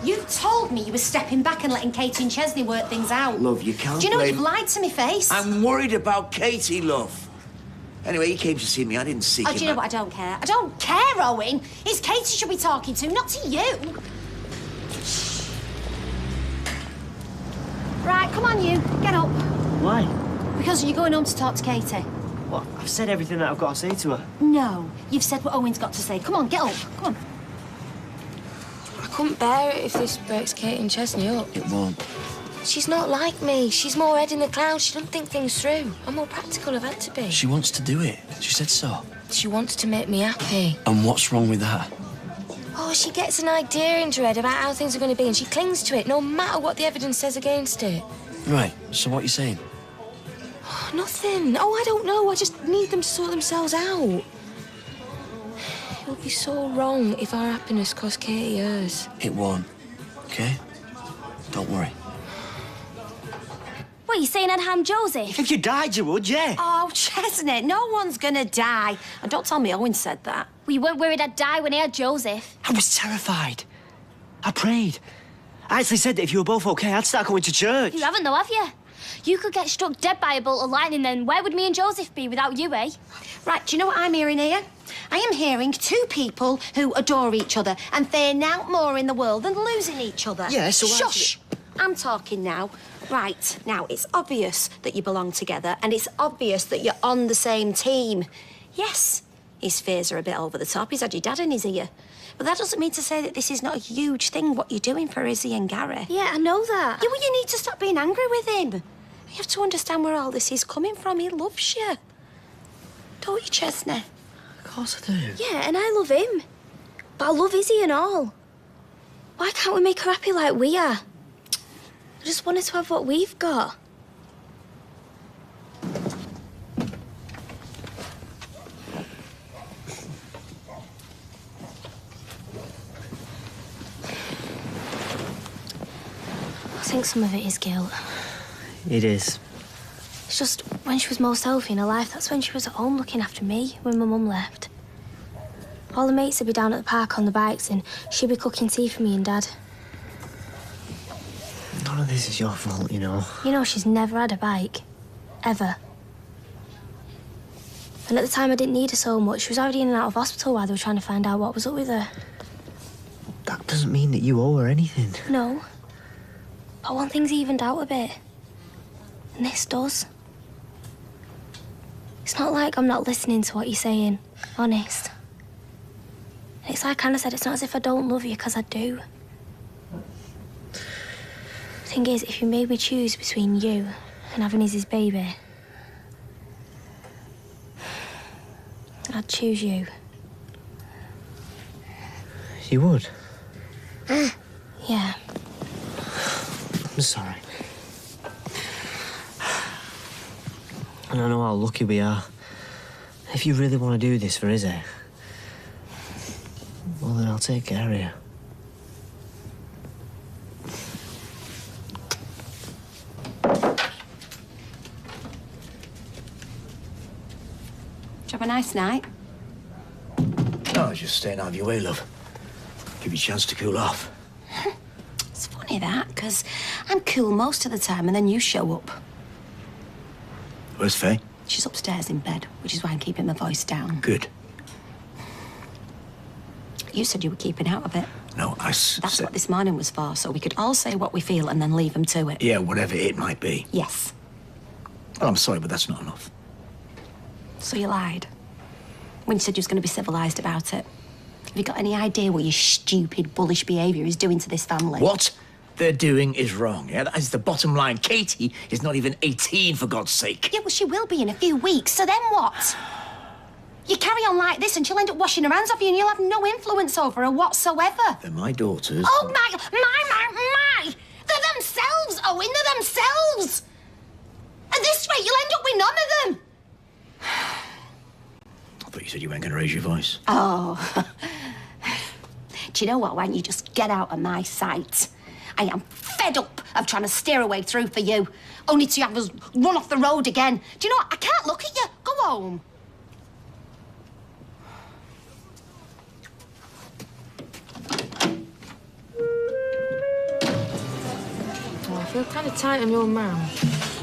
you told me you were stepping back and letting Katy and Chesney work things out. Love, you can't Do you know blame... you've lied to me face? I'm worried about Katy, love. Anyway, he came to see me. I didn't seek him. Oh, do you know what? I don't care. I don't care, Owen. It's Katy should be talking to, not to you. Right, come on, you. Get up. Why? Because you're going home to talk to Katy. What? I've said everything that I've got to say to her. No, you've said what Owen's got to say. Come on, get up. Come on. I couldn't bear it if this breaks Katy and Chesney up. It won't. She's not like me. She's more head in the clouds. She doesn't think things through. I'm more practical. I've had to be. She wants to do it. She said so. She wants to make me happy. And what's wrong with that? Oh, she gets an idea into her head about how things are going to be and she clings to it no matter what the evidence says against it. Right, so what are you saying? Oh, nothing. Oh, I don't know. I just need them to sort themselves out. It would be so wrong if our happiness cost Katy hers. It won't, OK? Don't worry. What, you saying I'd harm Joseph? If you died, you would, yeah. Oh, Chesney, no one's gonna die. And don't tell me Owen said that. We weren't worried I'd die when he had Joseph. I was terrified. I prayed. I actually said that if you were both OK, I'd start going to church. You haven't, though, have you? You could get struck dead by a bolt of lightning, then where would me and Joseph be without you, eh? Right, do you know what I'm hearing here? I am hearing 2 people who adore each other and fear naught more in the world than losing each other. Yeah, so Shush! I'm talking now. Right, now, it's obvious that you belong together and it's obvious that you're on the same team. Yes, his fears are a bit over the top. He's had your dad in his ear. But that doesn't mean to say that this is not a huge thing, what you're doing for Izzy and Gary. Yeah, I know that. Yeah, well, you need to stop being angry with him. You have to understand where all this is coming from. He loves you. Don't you, Chesney? Of course I do. Yeah, and I love him. But I love Izzy and all. Why can't we make her happy like we are? I just wanted to have what we've got. I think some of it is guilt. It is. It's just when she was most healthy in her life, that's when she was at home looking after me, when my mum left. All the mates would be down at the park on the bikes and she'd be cooking tea for me and Dad. None of this is your fault, you know. You know, she's never had a bike. Ever. And at the time I didn't need her so much. She was already in and out of hospital while they were trying to find out what was up with her. That doesn't mean that you owe her anything. No. But one thing's evened out a bit. And this does. It's not like I'm not listening to what you're saying. Honest. It's like Anna said, it's not as if I don't love you, because I do. The thing is, if you made me choose between you and having Izzys Baby, I'd choose you. You would? Yeah. I'm sorry. And I know how lucky we are. If you really want to do this for Izzy, well, then I'll take care of you. Did you have a nice night? No, I was just staying out of your way, love. Give you a chance to cool off. It's funny that, because I'm cool most of the time and then you show up. Where's Faye? She's upstairs in bed, which is why I'm keeping my voice down. Good. You said you were keeping out of it. No, I That's said... what this morning was for, so we could all say what we feel and then leave them to it. Yeah, whatever it might be. Yes. Well, I'm sorry, but that's not enough. So you lied. When you said you was going to be civilised about it. Have you got any idea what your stupid, bullish behaviour is doing to this family? What they're doing is wrong, yeah? That is the bottom line. Katy is not even 18, for God's sake. Yeah, well, she will be in a few weeks, so then what? You carry on like this and she'll end up washing her hands off you and you'll have no influence over her whatsoever. They're my daughters. Oh, my! They're themselves, Owen, they're themselves! At this rate, you'll end up with none of them. I thought you said you weren't going to raise your voice. Oh. Do you know what? Why don't you just get out of my sight? I am fed up of trying to steer a way through for you, only to have us run off the road again. Do you know what? I can't look at you. Go home. Oh, I feel kind of tight on your mum.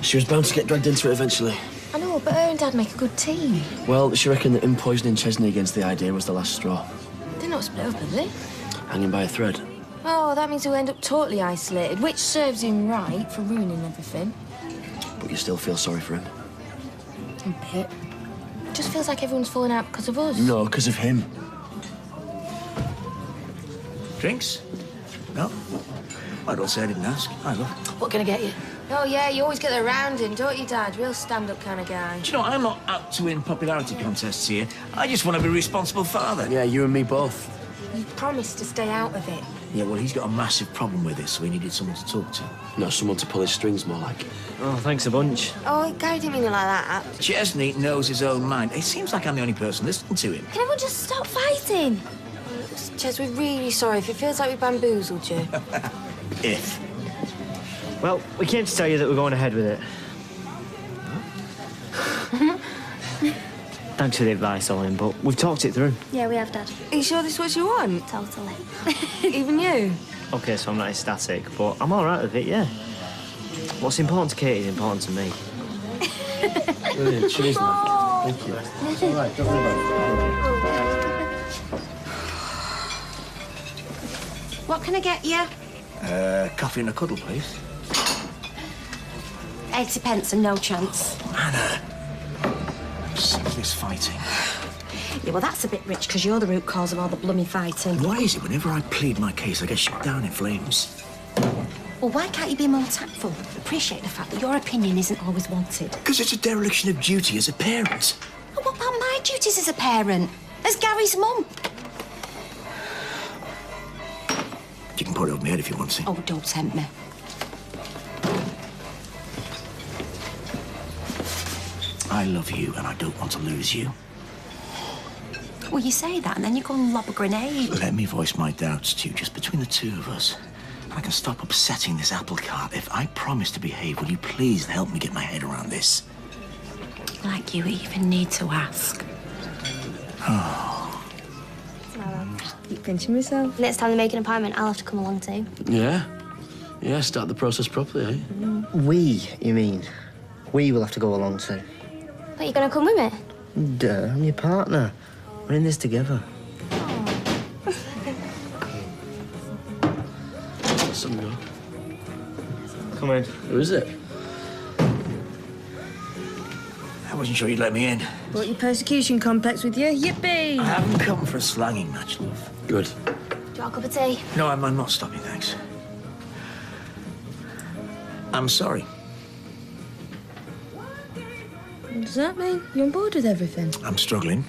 She was bound to get dragged into it eventually. I know, but her and Dad make a good team. Well, she reckoned that him poisoning Chesney against the idea was the last straw. They're not split up, are they? Hanging by a thread. Oh, that means he'll end up totally isolated, which serves him right for ruining everything. But you still feel sorry for him? A bit. It just feels like everyone's falling out because of us. No, because of him. Drinks? No? I don't say I didn't ask. Hi, love. What can I get you? Oh, yeah, you always get the rounding, don't you, Dad? Real stand-up kind of guy. Do you know, I'm not out to win popularity contests here. I just want to be a responsible father. Yeah, you and me both. You promised to stay out of it. Yeah, well, he's got a massive problem with it, so he needed someone to talk to. No, someone to pull his strings, more like. Oh, thanks a bunch. Oh, Gary didn't mean it like that. Chesney knows his own mind. It seems like I'm the only person listening to him. Can everyone just stop fighting? Ches, we're really sorry if it feels like we bamboozled you. If. Well, we came to tell you that we're going ahead with it. Thanks for the advice, Owen, but we've talked it through. Yeah, we have, Dad. Are you sure this is what you want? Totally. Even you? OK, so I'm not ecstatic, but I'm all right with it, yeah. What's important to Katy is important to me. Brilliant. Cheers, man. Thank you. It's all right. Don't worry about it. What can I get you? Coffee and a cuddle, please. 80 pence and no chance. Anna, I'm sick of this fighting. Yeah, well, that's a bit rich, because you're the root cause of all the blooming fighting. Why is it whenever I plead my case, I get shut down in flames? Well, why can't you be more tactful? Appreciate the fact that your opinion isn't always wanted. Because it's a dereliction of duty as a parent. Well, what about my duties as a parent? As Gary's mum? You can put it over my head if you want to. Oh, don't tempt me. I love you and I don't want to lose you. Well, you say that and then you go and lob a grenade. Let me voice my doubts to you, just between the two of us. I can stop upsetting this apple cart. If I promise to behave, will you please help me get my head around this? Like you even need to ask. Oh. Keep pinching myself. Next time they make an appointment, I'll have to come along too. Yeah? Yeah, start the process properly, eh? We, you mean? We will have to go along too. But you're gonna come with me? Duh, I'm your partner. We're in this together. Some go. Come in. Who is it? I wasn't sure you'd let me in. Brought your persecution complex with you. Yippee! I haven't come for a slanging match, love. Good. Do you want a cup of tea? No, I'm not stopping, thanks. I'm sorry. What does that mean? You're on board with everything? I'm struggling.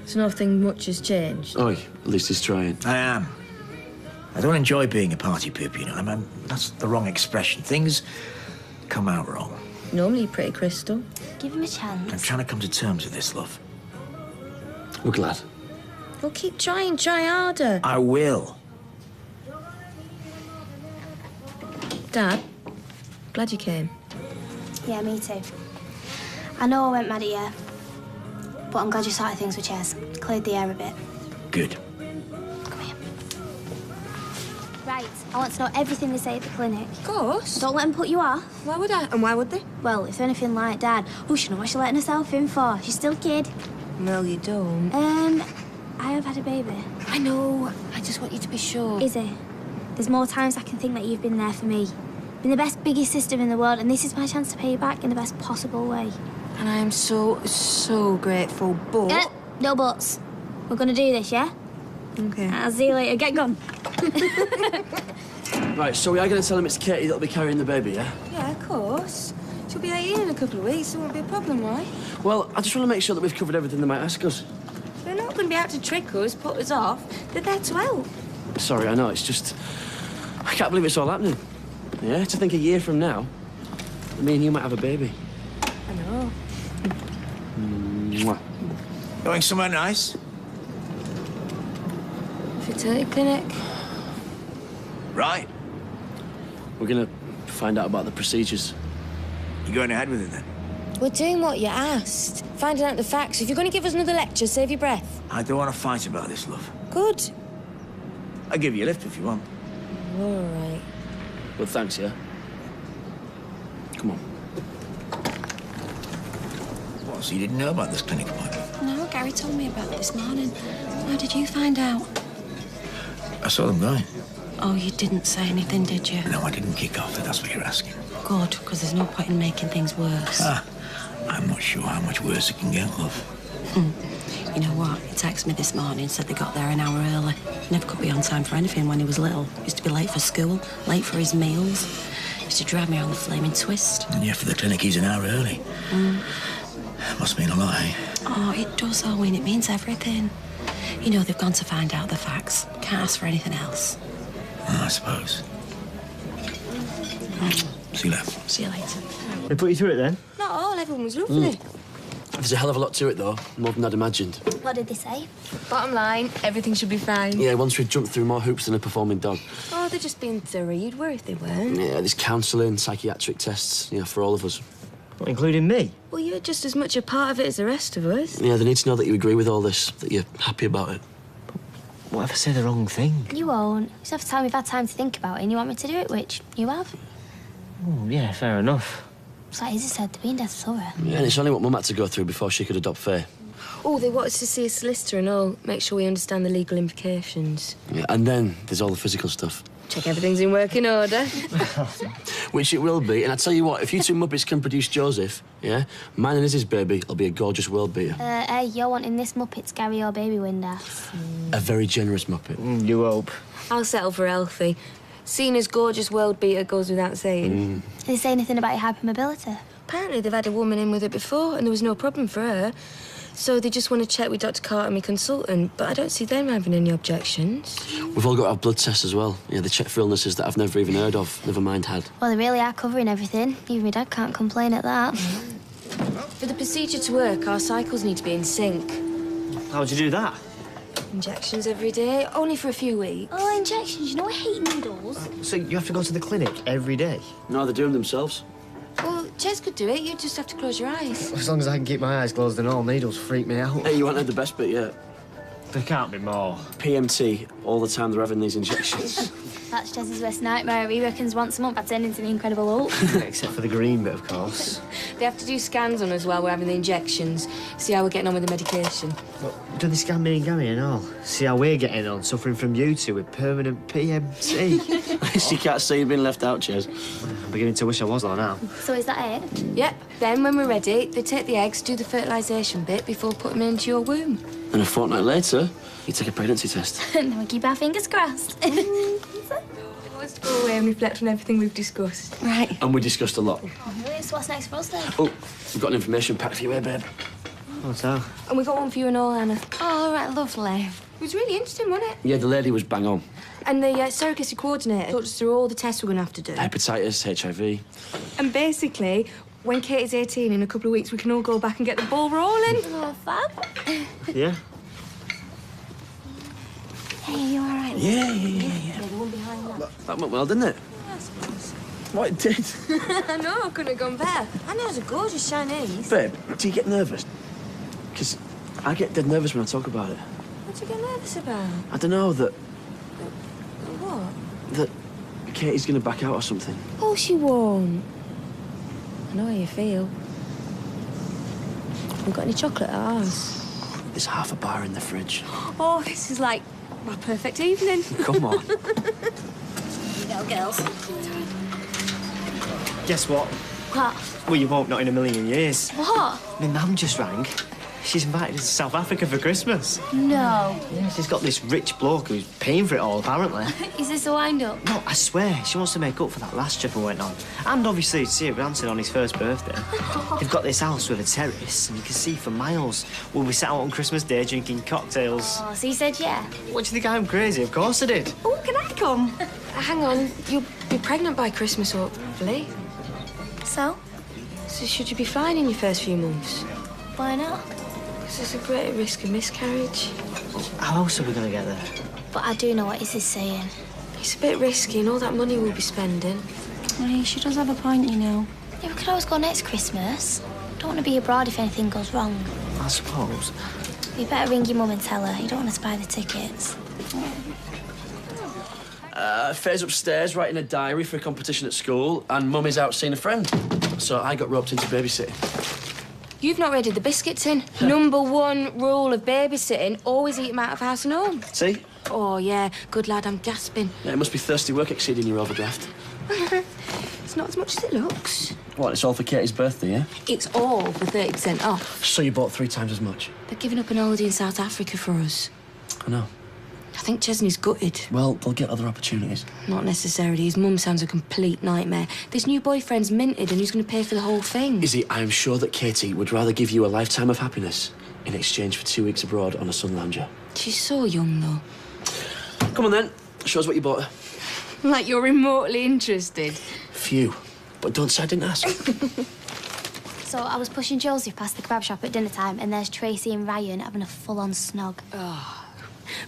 So nothing much has changed? Oi, at least he's trying. I am. I don't enjoy being a party poop, you know. That's the wrong expression. Things come out wrong. Normally you're pretty crystal. Give him a chance. I'm trying to come to terms with this, love. We're glad. Well, keep trying. Try harder. I will. Dad, glad you came. Yeah, me too. I know I went mad at you, but I'm glad you started things with Ches. Cleared the air a bit. Good. Come here. Right, I want to know everything they say at the clinic. Of course. Don't let them put you off. Why would I? And why would they? Well, if they're anything like Dad, oh, she knows what she's letting herself in for. She's still a kid. Well, you don't. I have had a baby. I know. I just want you to be sure. Izzy, there's more times I can think that you've been there for me. Been the best, biggest sister in the world, and this is my chance to pay you back in the best possible way. And I am so, so grateful, but... No buts. We're gonna do this, yeah? Okay. I'll see you later. Get gone. Right, so we are going to tell him it's Katy that'll be carrying the baby, yeah? Yeah, of course. She'll be 18 in a couple of weeks. It won't be a problem, why? Well, I just want to make sure that we've covered everything they might ask us. They're not going to be out to trick us, put us off. They're there to help. Sorry, I know, it's just... I can't believe it's all happening. Yeah, to think a year from now, me and you might have a baby. I know. Mwah. Going somewhere nice? Fertility clinic. Right. We're going to find out about the procedures. You going ahead with it, then? We're doing what you asked. Finding out the facts. If you're going to give us another lecture, save your breath. I don't want to fight about this, love. Good. I'll give you a lift if you want. All right. Well, thanks, yeah? Come on. What, so you didn't know about this clinic appointment? No, Gary told me about it this morning. How did you find out? I saw them going. Oh, you didn't say anything, did you? No, I didn't kick off, if that's what you're asking. Good, because there's no point in making things worse. I'm not sure how much worse it can get, love. You know what? He texted me this morning, said they got there an hour early. He never could be on time for anything when he was little. He used to be late for school, late for his meals. He used to drive me on the flaming twist. And yet for the clinic, he's an hour early. Must mean a lot, eh? Oh, it does, Owen. It means everything. You know, they've gone to find out the facts. Can't ask for anything else. I suppose. See you later. See you later. They put you through it then? Not all. Everyone was lovely. There's a hell of a lot to it, though. More than I'd imagined. What did they say? Bottom line, everything should be fine. Yeah, once we've jumped through more hoops than a performing dog. Oh, they're just being thorough. You'd worry if they weren't. Yeah, there's counselling, psychiatric tests, for all of us. What, including me? Well, you're just as much a part of it as the rest of us. Yeah, they need to know that you agree with all this, that you're happy about it. What if I say the wrong thing? You won't. It's half the time we've had time to think about it and you want me to do it, which you have. Oh, yeah, fair enough. It's like Izzy said, they're being dead thorough. Yeah, and it's only what Mum had to go through before she could adopt Faye. Oh, they want us to see a solicitor and all. Make sure we understand the legal implications. Yeah, and then there's all the physical stuff. Check everything's in working order. Which it will be. And I tell you what, if you two Muppets can produce Joseph, yeah, mine and Izzy's baby will be a gorgeous world beater. Hey, you're wanting this Muppet's Gary or Baby window. A very generous Muppet. You hope. I'll settle for Elfie. Seeing as gorgeous world beater goes without saying. Did they say anything about your hypermobility? Apparently they've had a woman in with it before and there was no problem for her. So they just want to check with Dr. Carter, my consultant, but I don't see them having any objections. We've all got our blood tests as well. Yeah, they check for illnesses that I've never even heard of, never mind had. Well, they really are covering everything. Even my dad can't complain at that. For the procedure to work, our cycles need to be in sync. How would you do that? Injections every day, only for a few weeks. Oh, injections. You know I hate needles. So you have to go to the clinic every day? No, they do them themselves. Well, Ches could do it. You just have to close your eyes. As long as I can keep my eyes closed and all, needles freak me out. Hey, you haven't had the best bit yet. There can't be more. PMT, all the time they're having these injections. That's Ches's worst nightmare. He reckons once a month I turn into the Incredible Hulk. Except for the green bit, of course. They have to do scans on us while we're having the injections. See how we're getting on with the medication. Well, do they scan me and Gary and all? See how we're getting on, suffering from you two with permanent PMT. You can't say you've been left out, Ches. I'm beginning to wish I was though now. So is that it? Yep. Then, when we're ready, they take the eggs, do the fertilisation bit before putting them into your womb. And a fortnight later, you take a pregnancy test. And we keep our fingers crossed. Let's go away and reflect on everything we've discussed. Right. And we discussed a lot. So what's next for us then? Oh, we've got an information pack for you here, babe. What's that? And we got one for you and all, Anna. Oh, all right, lovely. It was really interesting, wasn't it? Yeah, the lady was bang on. And the surrogacy coordinator talked us through all the tests we're going to have to do. Hepatitis, HIV. And basically, when Katie's 18 in a couple of weeks, we can all go back and get the ball rolling. Oh, fab. Yeah? Hey, you all right? Yeah. The one behind that. That went well, didn't it? What it did? I know, I couldn't have gone better. I know, it's a gorgeous Chinese. Babe, do you get nervous? Because I get dead nervous when I talk about it. What do you get nervous about? I don't know, that What? that Katie's going to back out or something. Oh, she won't. I know how you feel. We've got any chocolate at ours? There's half a bar in the fridge. Oh, this is like my perfect evening. Come on. Here you go, girls. Guess what? What? Well, you won't, not in a million years. What? My mum just rang. She's invited us to South Africa for Christmas. No. Yeah, she's got this rich bloke who's paying for it all, apparently. Is this a wind-up? No, I swear, she wants to make up for that last trip I went on. And obviously to see her grandson on his first birthday. They've got this house with a terrace, and you can see for miles. We'll be sat out on Christmas Day drinking cocktails. Oh, so you said yeah? What, do you think I'm crazy? Of course I did. Oh, can I come? Hang on, you'll be pregnant by Christmas, hopefully. So? So should you be flying in your first few months? Why not? Because there's a greater risk of miscarriage. How else are we going to get there? But I do know what Izzy's saying. It's a bit risky and all that money we'll be spending. Hey, she does have a point, you know. Yeah, we could always go next Christmas. Don't want to be abroad if anything goes wrong. I suppose. You better ring your mum and tell her. You don't want us to buy the tickets. Faye's upstairs writing a diary for a competition at school, and Mum is out seeing a friend. So I got roped into babysitting. You've not read the biscuits in. Number one rule of babysitting, always eat them out of house and home. See? Oh, yeah. Good lad, I'm gasping. Yeah, it must be thirsty work exceeding your overdraft. It's not as much as it looks. What, it's all for Katie's birthday, yeah? It's all for 30% off. So you bought 3 times as much? They're giving up an holiday in South Africa for us. I know. I think Chesney's gutted. Well, they'll get other opportunities. Not necessarily. His mum sounds a complete nightmare. This new boyfriend's minted and he's going to pay for the whole thing. Izzy, I am sure that Katy would rather give you a lifetime of happiness in exchange for 2 weeks abroad on a sun lounger. She's so young, though. Come on, then. Show us what you bought her. Like you're remotely interested. Phew. But don't say I didn't ask. So I was pushing Joseph past the kebab shop at dinner time, and there's Tracy and Ryan having a full-on snog. Oh.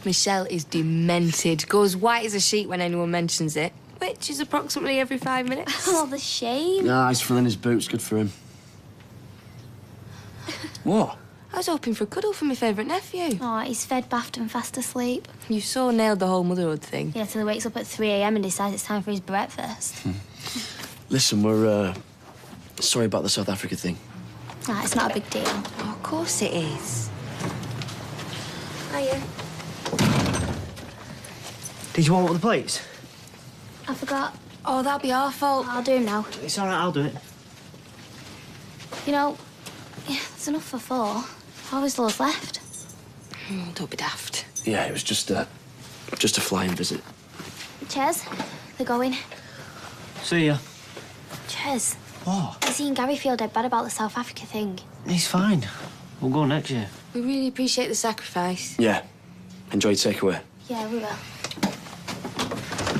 Michelle is demented. Goes white as a sheet when anyone mentions it, which is approximately every 5 minutes. Oh, the shame. Nah, he's filling his boots. Good for him. What? I was hoping for a cuddle from my favourite nephew. Oh, he's fed, bathed and fast asleep. You so nailed the whole motherhood thing. Yeah, till he wakes up at 3 a.m. and decides it's time for his breakfast. Listen, we're, sorry about the South Africa thing. Nah, it's not a big deal. Oh, of course it is. Hiya. Did you want one of the plates? I forgot. Oh, that'll be our fault. I'll do him now. It's all right, I'll do it. You know, yeah, there's enough for 4. Always loads left. Don't be daft. Yeah, it was just a flying visit. Ches, they're going. See ya. Ches. What? Izzy and Gary feel dead bad about the South Africa thing. He's fine. We'll go next year. We really appreciate the sacrifice. Yeah. Enjoy your takeaway. Yeah, we will.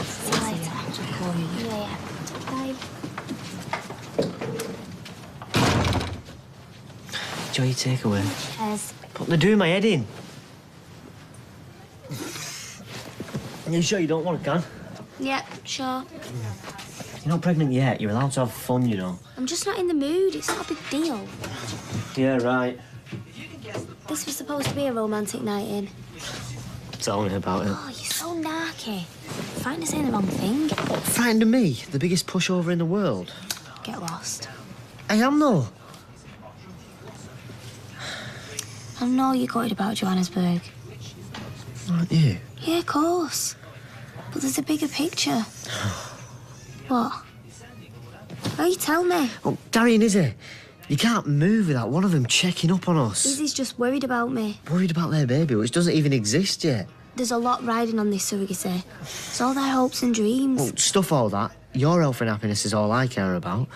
See you later. Yeah. Bye. Enjoy your takeaway. Ches. But they're doing my head in. You sure you don't want a can? Yeah, sure. You're not pregnant yet. You're allowed to have fun, you know. I'm just not in the mood. It's not a big deal. Yeah, right. This was supposed to be a romantic night in. Tell me about it. Oh, you're so narky. Frightened of saying the wrong thing. Frightened of me? The biggest pushover in the world? Get lost. I am, though. I know you're gutted about Johannesburg. Aren't you? Yeah, of course. But there's a bigger picture. What? Oh, you tell me. Oh, Gary and Izzy, you can't move without one of them checking up on us. Izzy's just worried about me. Worried about their baby, which doesn't even exist yet. There's a lot riding on this surrogacy. It's all their hopes and dreams. Well, stuff all that. Your health and happiness is all I care about.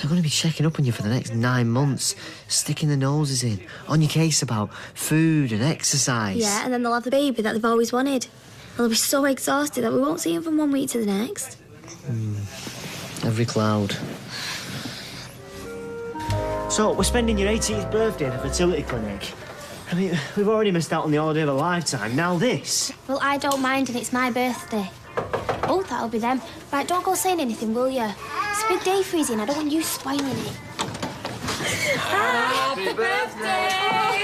They're going to be checking up on you for the next 9 months, sticking their noses in, on your case about food and exercise. Yeah, and then they'll have the baby that they've always wanted. They'll be so exhausted that we won't see him from 1 week to the next. Every cloud. So, we're spending your 18th birthday in a fertility clinic. I mean, we've already missed out on the holiday of a lifetime. Now this. Well, I don't mind, and it's my birthday. Oh, that'll be them. Right, don't go saying anything, will you? It's a big day for Izzy, and I don't want you spoiling it. Happy birthday!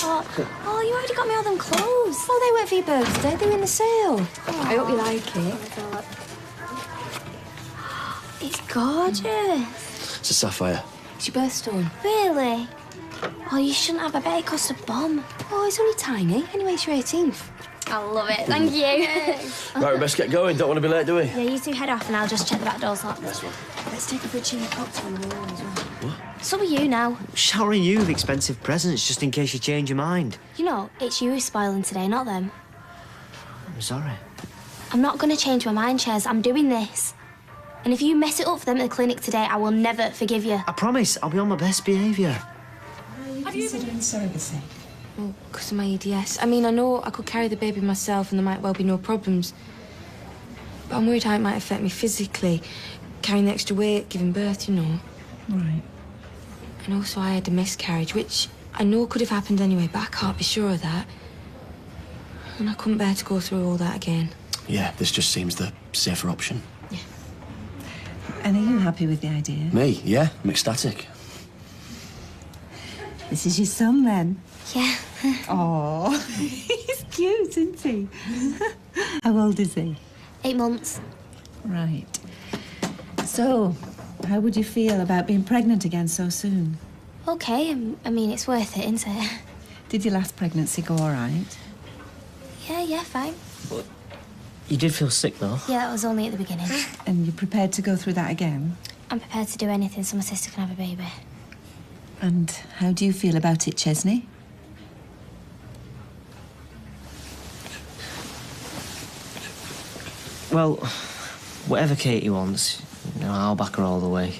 Oh, you already got me all them clothes. Oh, they weren't for your birthday. They were in the sale. I hope you like it. It's gorgeous. It's a sapphire. It's your birthstone. Really? Oh, you shouldn't have. I bet it cost a bomb. Oh, it's only tiny. Anyway, it's your 18th. I love it. Thank you. Right, we best get going. Don't want to be late, do we? Yeah, you two head off and I'll just check the back doors locked. That's one. Let's take a good chilly cocktail on the way as well. What? So are you now. Showering you with expensive presents just in case you change your mind. You know, it's you who's spoiling today, not them. I'm sorry. I'm not going to change my mind, Ches. I'm doing this. And if you mess it up for them at the clinic today, I will never forgive you. I promise, I'll be on my best behaviour. Have you considered surrogacy? Well, because of my EDS. I mean, I know I could carry the baby myself and there might well be no problems. But I'm worried how it might affect me physically. Carrying the extra weight, giving birth, you know. Right. And also I had a miscarriage, which I know could have happened anyway, but I can't be sure of that. And I couldn't bear to go through all that again. Yeah, this just seems the safer option. Yeah. And are you happy with the idea? Me? Yeah, I'm ecstatic. This is your son, then? Yeah. Oh, he's cute, isn't he? How old is he? 8 months. Right. So, how would you feel about being pregnant again so soon? Okay, I mean, it's worth it, isn't it? Did your last pregnancy go all right? Yeah, fine. You did feel sick, though. Yeah, that was only at the beginning. And you're prepared to go through that again? I'm prepared to do anything so my sister can have a baby. And how do you feel about it, Chesney? Well, whatever Katy wants, I'll back her all the way.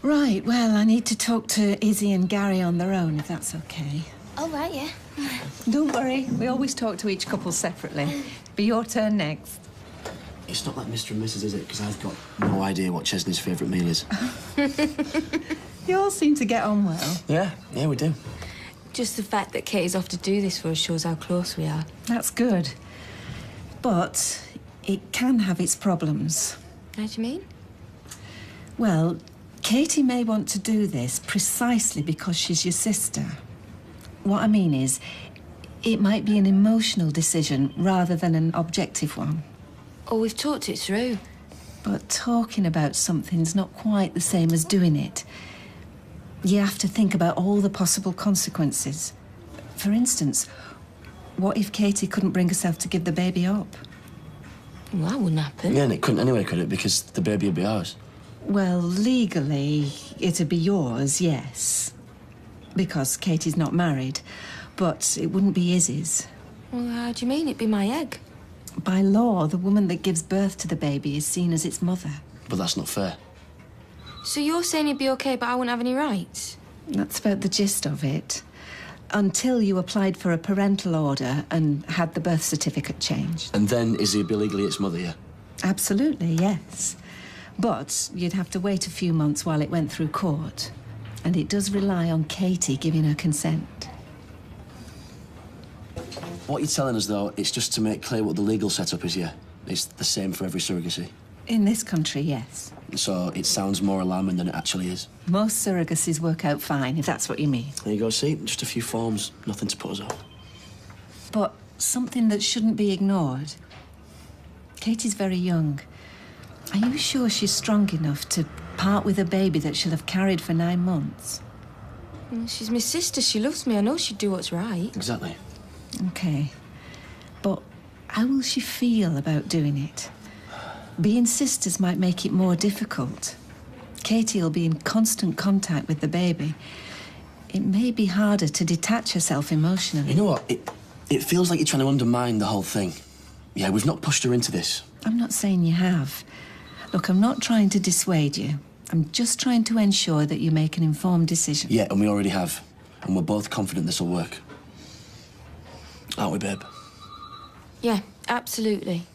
Right, well, I need to talk to Izzy and Gary on their own, if that's okay. Oh, right, yeah. Don't worry, we always talk to each couple separately. Be your turn next. It's not like Mr. and Mrs., is it? Because I've got no idea what Chesney's favourite meal is. You all seem to get on well. Yeah, we do. Just the fact that Katy's off to do this for us shows how close we are. That's good. But it can have its problems. How do you mean? Well, Katy may want to do this precisely because she's your sister. What I mean is, it might be an emotional decision rather than an objective one. Oh, we've talked it through. But talking about something's not quite the same as doing it. You have to think about all the possible consequences. For instance, What if Katy couldn't bring herself to give the baby up? Well, that wouldn't happen. Yeah, and it couldn't anyway, could it? Because the baby would be ours. Well, legally, it'd be yours, yes. Because Katy's not married. But it wouldn't be Izzy's. Well, how do you mean it'd be my egg? By law, the woman that gives birth to the baby is seen as its mother. But that's not fair. So you're saying it'd be okay, but I wouldn't have any rights? That's about the gist of it. Until you applied for a parental order and had the birth certificate changed. And then Izzy would be legally its mother, yeah? Absolutely, yes. But you'd have to wait a few months while it went through court. And it does rely on Katy giving her consent. What you're telling us, though, it's just to make clear what the legal setup is, yeah? It's the same for every surrogacy. In this country, yes. So it sounds more alarming than it actually is. Most surrogacies work out fine, if that's what you mean. There you go, see? Just a few forms, nothing to put us off. But something that shouldn't be ignored. Katy's very young. Are you sure she's strong enough to part with a baby that she'll have carried for 9 months? Well, she's my sister. She loves me. I know she'd do what's right. Exactly. OK. But how will she feel about doing it? Being sisters might make it more difficult. Katy will be in constant contact with the baby. It may be harder to detach herself emotionally. You know what? It feels like you're trying to undermine the whole thing. Yeah, we've not pushed her into this. I'm not saying you have. Look, I'm not trying to dissuade you. I'm just trying to ensure that you make an informed decision. Yeah, and we already have. And we're both confident this will work. Aren't we, babe? Yeah, absolutely.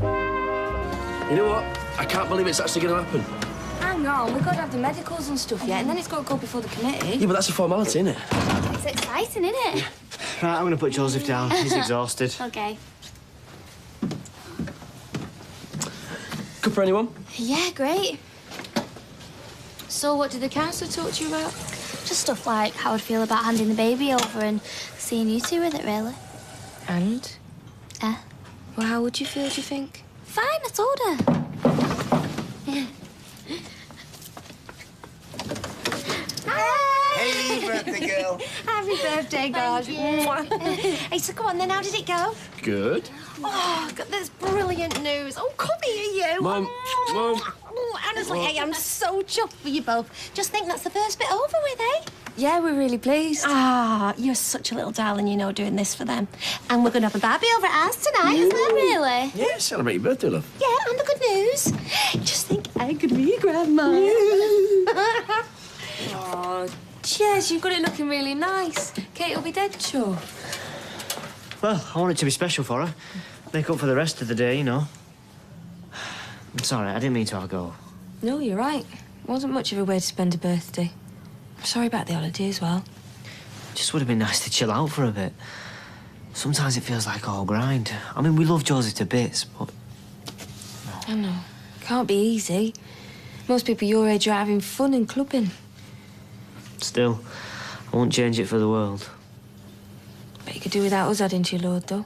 You know what? I can't believe it's actually going to happen. Hang on, we've got to have the medicals and stuff yet, and then it's got to go before the committee. Yeah, but that's a formality, isn't it? It's exciting, isn't it? Right, I'm going to put Joseph down. He's exhausted. OK. Good for anyone? Yeah, great. So what did the counsellor talk to you about? Just stuff like how I'd feel about handing the baby over and seeing you two with it, really. And? Well, how would you feel, do you think? Fine, I told her. Hey, birthday girl. Happy birthday, God. Hey, so come on then, how did it go? Good. Oh, God, that's brilliant news. Oh, come here, you. Mum. Mum. Oh, honestly, hey, I'm so chuffed for you both. Just think that's the first bit over with, eh? Yeah, we're really pleased. Ah, you're such a little darling, you know, doing this for them. And we're going to have a Barbie over at ours tonight, isn't it? Really? Yeah, celebrate your birthday, love. Yeah, and the good news. Just think I could be your grandma. Oh, Ches, you've got it looking really nice. Kate will be dead sure. Well, I want it to be special for her. Make up for the rest of the day, you know. I'm sorry, I didn't mean to have a go. No, you're right. Wasn't much of a way to spend a birthday. I'm sorry about the holiday as well. Just would have been nice to chill out for a bit. Sometimes it feels like all grind. I mean, we love Joseph to bits, but... I know. Can't be easy. Most people your age are having fun and clubbing. Still, I won't change it for the world. Bet you could do without us adding to your load, though.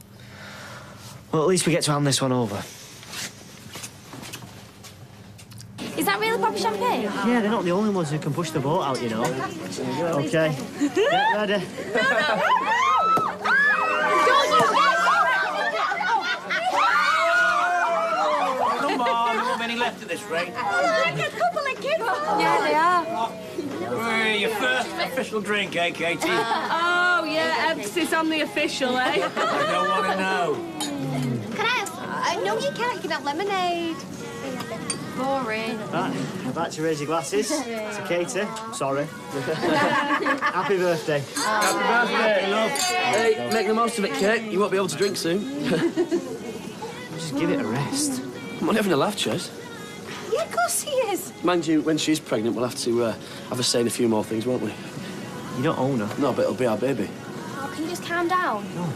Well, at least we get to hand this one over. Is that really proper champagne? Yeah, they're not the only ones who can push the boat out, you know. OK. Get ready. Come on, there won't be any left at this rate. Like a couple of kids. Yeah, they are. Hey, your first official drink, eh, Katy? Oh, yeah, emphasis on the official, eh? I don't want to know. Can I have... no, you can't. You can have lemonade. Boring. Right, I'd like to raise your glasses to Katy. Sorry. Happy birthday. Happy birthday, love. Hey, make the most of it, Kate. You won't be able to drink soon. Just give it a rest. I'm not having a laugh, Ches. Yeah, of course he is. Mind you, when she's pregnant, we'll have to have a say in a few more things, won't we? You don't own her. No, but it'll be our baby. Oh, can you just calm down? No.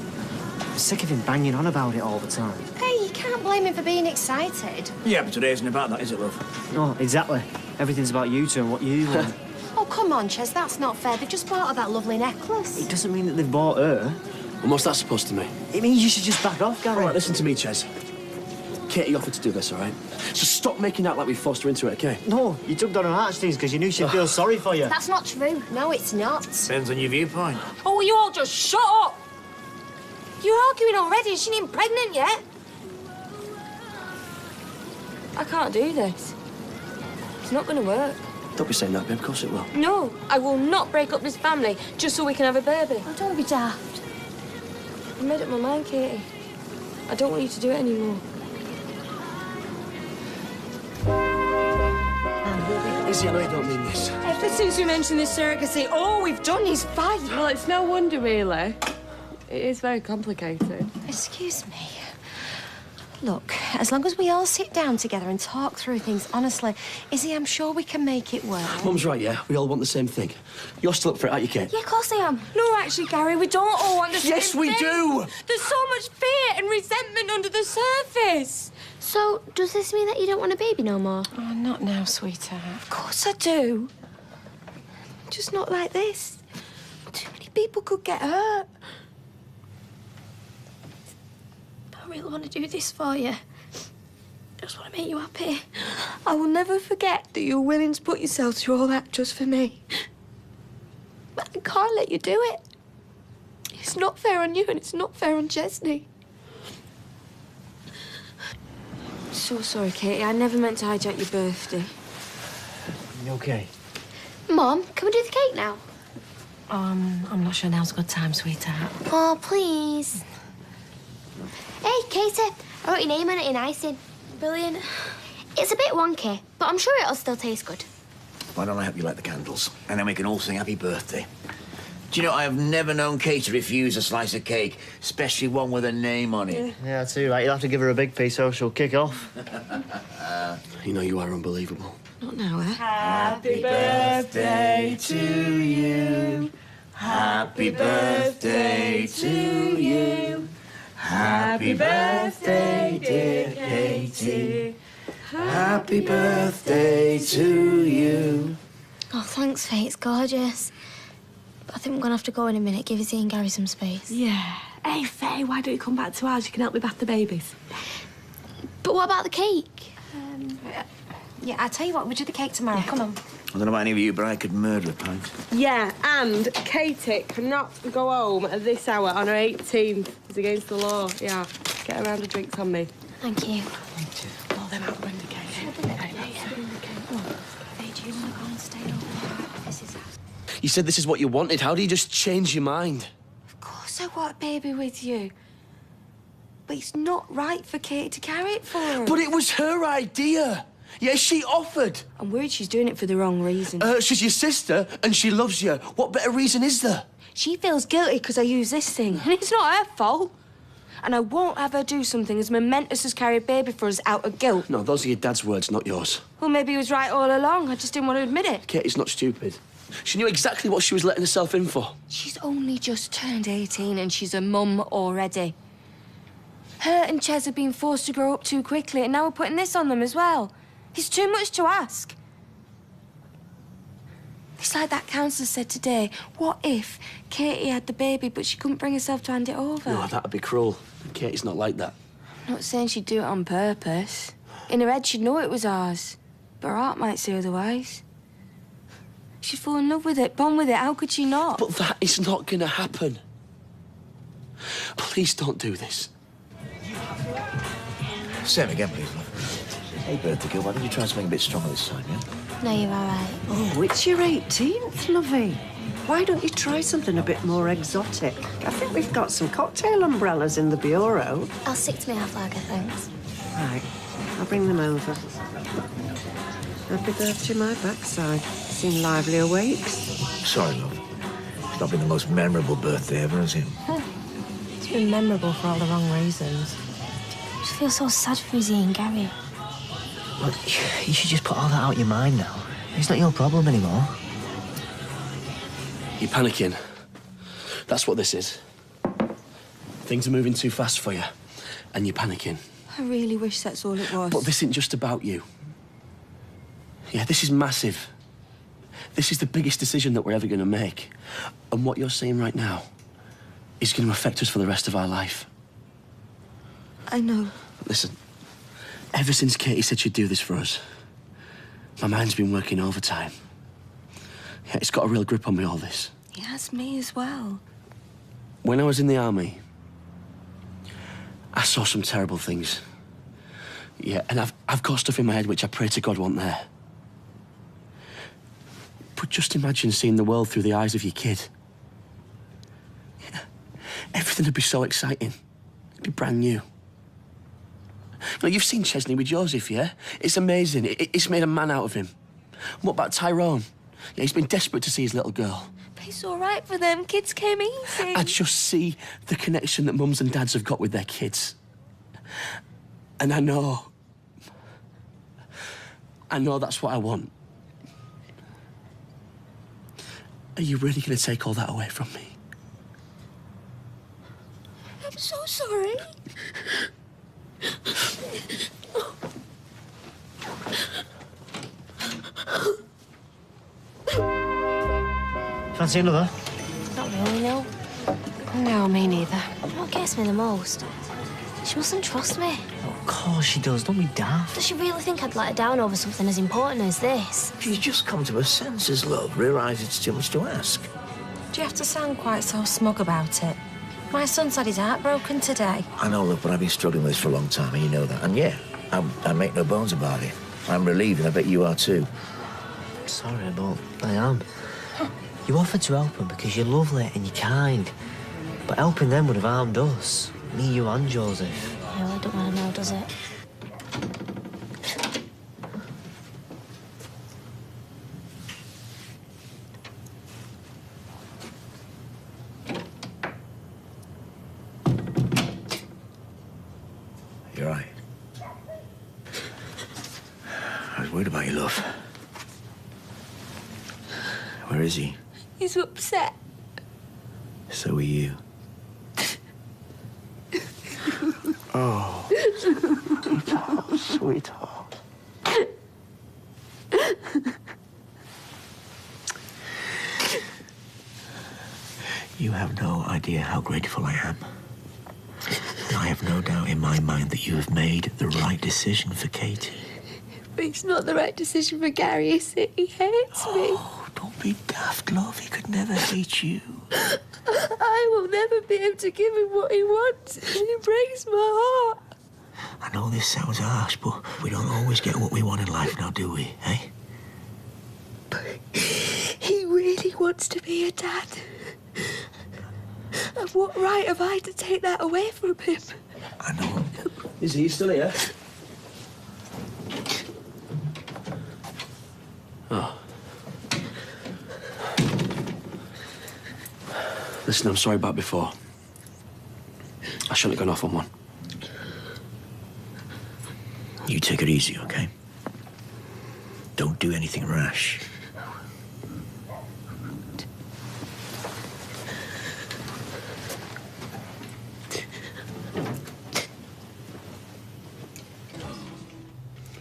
I'm sick of him banging on about it all the time. Hey, you can't blame him for being excited. Yeah, but today isn't about that, is it, love? No, exactly. Everything's about you two and what you want. Oh, come on, Ches, that's not fair. They've just bought her that lovely necklace. It doesn't mean that they've bought her. And what's that supposed to mean? It means you should just back off, Gary. All right, listen to me, Ches. Katy offered to do this, all right? So stop making out like we forced her into it, OK? No, you took down her heartstrings because you knew she'd feel sorry for you. That's not true. No, it's not. Depends on your viewpoint. Oh, will you all just shut up? You're arguing already. She ain't even pregnant yet. I can't do this. It's not going to work. Don't be saying that, babe. Of course it will. No, I will not break up this family just so we can have a baby. Oh, don't be daft. I made up my mind, Katy. I don't want you to do it anymore. Izzy, I know you don't mean this. Ever since we mentioned this surrogacy, all we've done is fight. Well, it's no wonder, really. It is very complicated. Excuse me. Look, as long as we all sit down together and talk through things honestly, Izzy, I'm sure we can make it work. Mum's right, yeah? We all want the same thing. You're still up for it, aren't you, Kate? Yeah, of course I am. No, actually, Gary, we don't all want the same Yes, we thing. do! There's so much fear and resentment under the surface. So, does this mean that you don't want a baby no more? Oh, not now, sweetheart. Of course I do. Just not like this. Too many people could get hurt. I really want to do this for you. I just want to make you happy. I will never forget that you were willing to put yourself through all that just for me. But I can't let you do it. It's not fair on you and it's not fair on Chesney. So sorry, Katy. I never meant to hijack your birthday. You okay? Mum, can we do the cake now? I'm not sure now's a good time, sweetheart. Oh, please. Hey, Katy, I wrote your name on it in icing. Brilliant. It's a bit wonky, but I'm sure it'll still taste good. Why don't I help you light the candles? And then we can all sing happy birthday. Do you know, I have never known Kate to refuse a slice of cake, especially one with a name on it. Yeah, too right. You'll have to give her a big piece or she'll kick off. You know you are unbelievable. Not now, eh? Happy birthday to you. Happy birthday to you. Happy birthday, dear Katy. Happy birthday to you. Oh, thanks, Faye. It's gorgeous. But I think we're going to have to go in a minute, give Izzy and Gary some space. Yeah. Hey, Faye, why don't you come back to ours? You can help me bath the babies. But what about the cake? Yeah, I'll tell you what, we'll do the cake tomorrow. Come on. I don't know about any of you, but I could murder a pint. Yeah, and Katy cannot go home at this hour on her 18th. It's against the law. Yeah, get a round of drinks on me. Thank you. Roll them out, Brenda, Katy. You said this is what you wanted. How do you just change your mind? Of course I want a baby with you. But it's not right for Katy to carry it for her. But it was her idea. Yeah, she offered. I'm worried she's doing it for the wrong reason. She's your sister and she loves you. What better reason is there? She feels guilty because I use this thing, and it's not her fault. And I won't have her do something as momentous as carry a baby for us out of guilt. No, those are your dad's words, not yours. Well, maybe he was right all along. I just didn't want to admit it. Katy's not stupid. She knew exactly what she was letting herself in for. She's only just turned 18 and she's a mum already. Her and Ches have been forced to grow up too quickly, and now we're putting this on them as well. It's too much to ask. It's like that counsellor said today. What if Katy had the baby, but she couldn't bring herself to hand it over? No, that'd be cruel. Katy's not like that. I'm not saying she'd do it on purpose. In her head, she'd know it was ours. But her heart might say otherwise. She'd fall in love with it, bond with it. How could she not? But that is not going to happen. Please don't do this. Say it again, please, love. Hey, birthday girl, why don't you try something a bit stronger this time, yeah? No, you're all right. Oh, it's your 18th, lovey. Why don't you try something a bit more exotic? I think we've got some cocktail umbrellas in the bureau. I'll stick to my half lager, thanks. Right, I'll bring them over. Happy birthday, my backside. Seen lively awakes. Sorry, love. It's not been the most memorable birthday ever, has it? It's been memorable for all the wrong reasons. I just feel so sad for Izzy and Gary. Look, you should just put all that out of your mind now. It's not your problem anymore. You're panicking. That's what this is. Things are moving too fast for you, and you're panicking. I really wish that's all it was. But this isn't just about you. Yeah, this is massive. This is the biggest decision that we're ever going to make. And what you're saying right now is going to affect us for the rest of our life. I know. Listen, ever since Katy said she'd do this for us, my mind's been working overtime. Yeah, it's got a real grip on me, all this. It has me as well. When I was in the army, I saw some terrible things. Yeah, and I've got stuff in my head which I pray to God wasn't there. But just imagine seeing the world through the eyes of your kid. Yeah. Everything would be so exciting. It'd be brand new. Now, you've seen Chesney with Joseph, yeah? It's amazing. It's made a man out of him. What about Tyrone? Yeah, he's been desperate to see his little girl. But it's all right for them. Kids came easy. I just see the connection that mums and dads have got with their kids. And I know that's what I want. Are you really going to take all that away from me? I'm so sorry. Fancy another? Not really, no. No, me neither. What gets me the most? She mustn't trust me. Of course she does. Don't be daft. Does she really think I'd let her down over something as important as this? She's just come to her senses, love. Realise it's too much to ask. Do you have to sound quite so smug about it? My son's had his heart broken today. I know, look, but I've been struggling with this for a long time, and you know that. And yeah, I make no bones about it. I'm relieved, and I bet you are too. Sorry, but I am. You offered to help them because you're lovely and you're kind. But helping them would have harmed us. Me, you and Joseph. Yeah, well, I don't want to know, does it? You're right. I was worried about you, love. Where is he? He's upset. So are you. Oh. Sweetheart. You have no idea how grateful I am. And I have no doubt in my mind that you have made the right decision for Katy. But it's not the right decision for Gary, is it? He hates me. Oh, don't be daft, love. He could never hate you. I will never be able to give him what he wants. It breaks my heart. I know this sounds harsh, but we don't always get what we want in life now, do we, eh? But he really wants to be a dad. And what right have I to take that away from him? I know. Is he still here? Oh. Listen, I'm sorry about before. I shouldn't have gone off on one. You take it easy, okay? Don't do anything rash.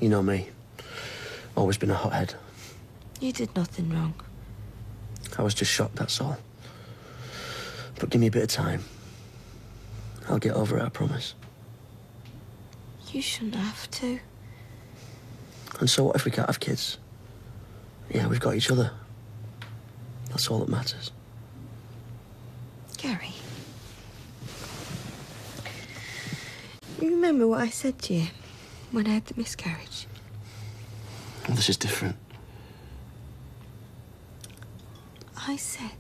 You know me. Always been a hothead. You did nothing wrong. I was just shocked, that's all. But give me a bit of time. I'll get over it, I promise. You shouldn't have to. And so what if we can't have kids? Yeah, we've got each other. That's all that matters. Gary. You remember what I said to you when I had the miscarriage? Well, this is different. I said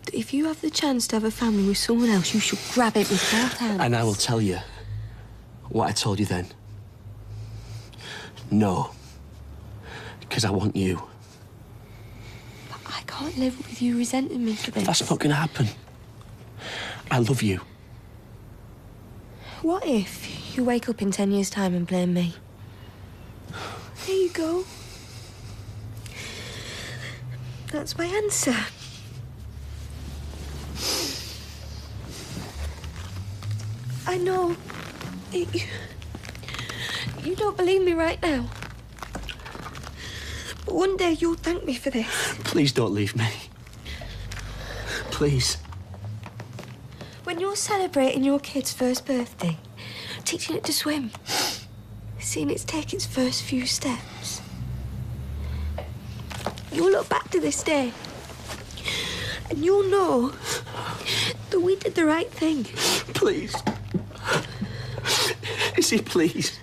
that if you have the chance to have a family with someone else, you should grab it with both hands. And I will tell you what I told you then. No. Because I want you. But I can't live with you resenting me for this. That's not going to happen. I love you. What if you wake up in 10 years' time and blame me? There you go. That's my answer. I know. You don't believe me right now. But one day you'll thank me for this. Please don't leave me. Please. When you're celebrating your kid's first birthday, teaching it to swim, seeing it take its first few steps, you'll look back to this day and you'll know We did the right thing. Please. Izzy, please.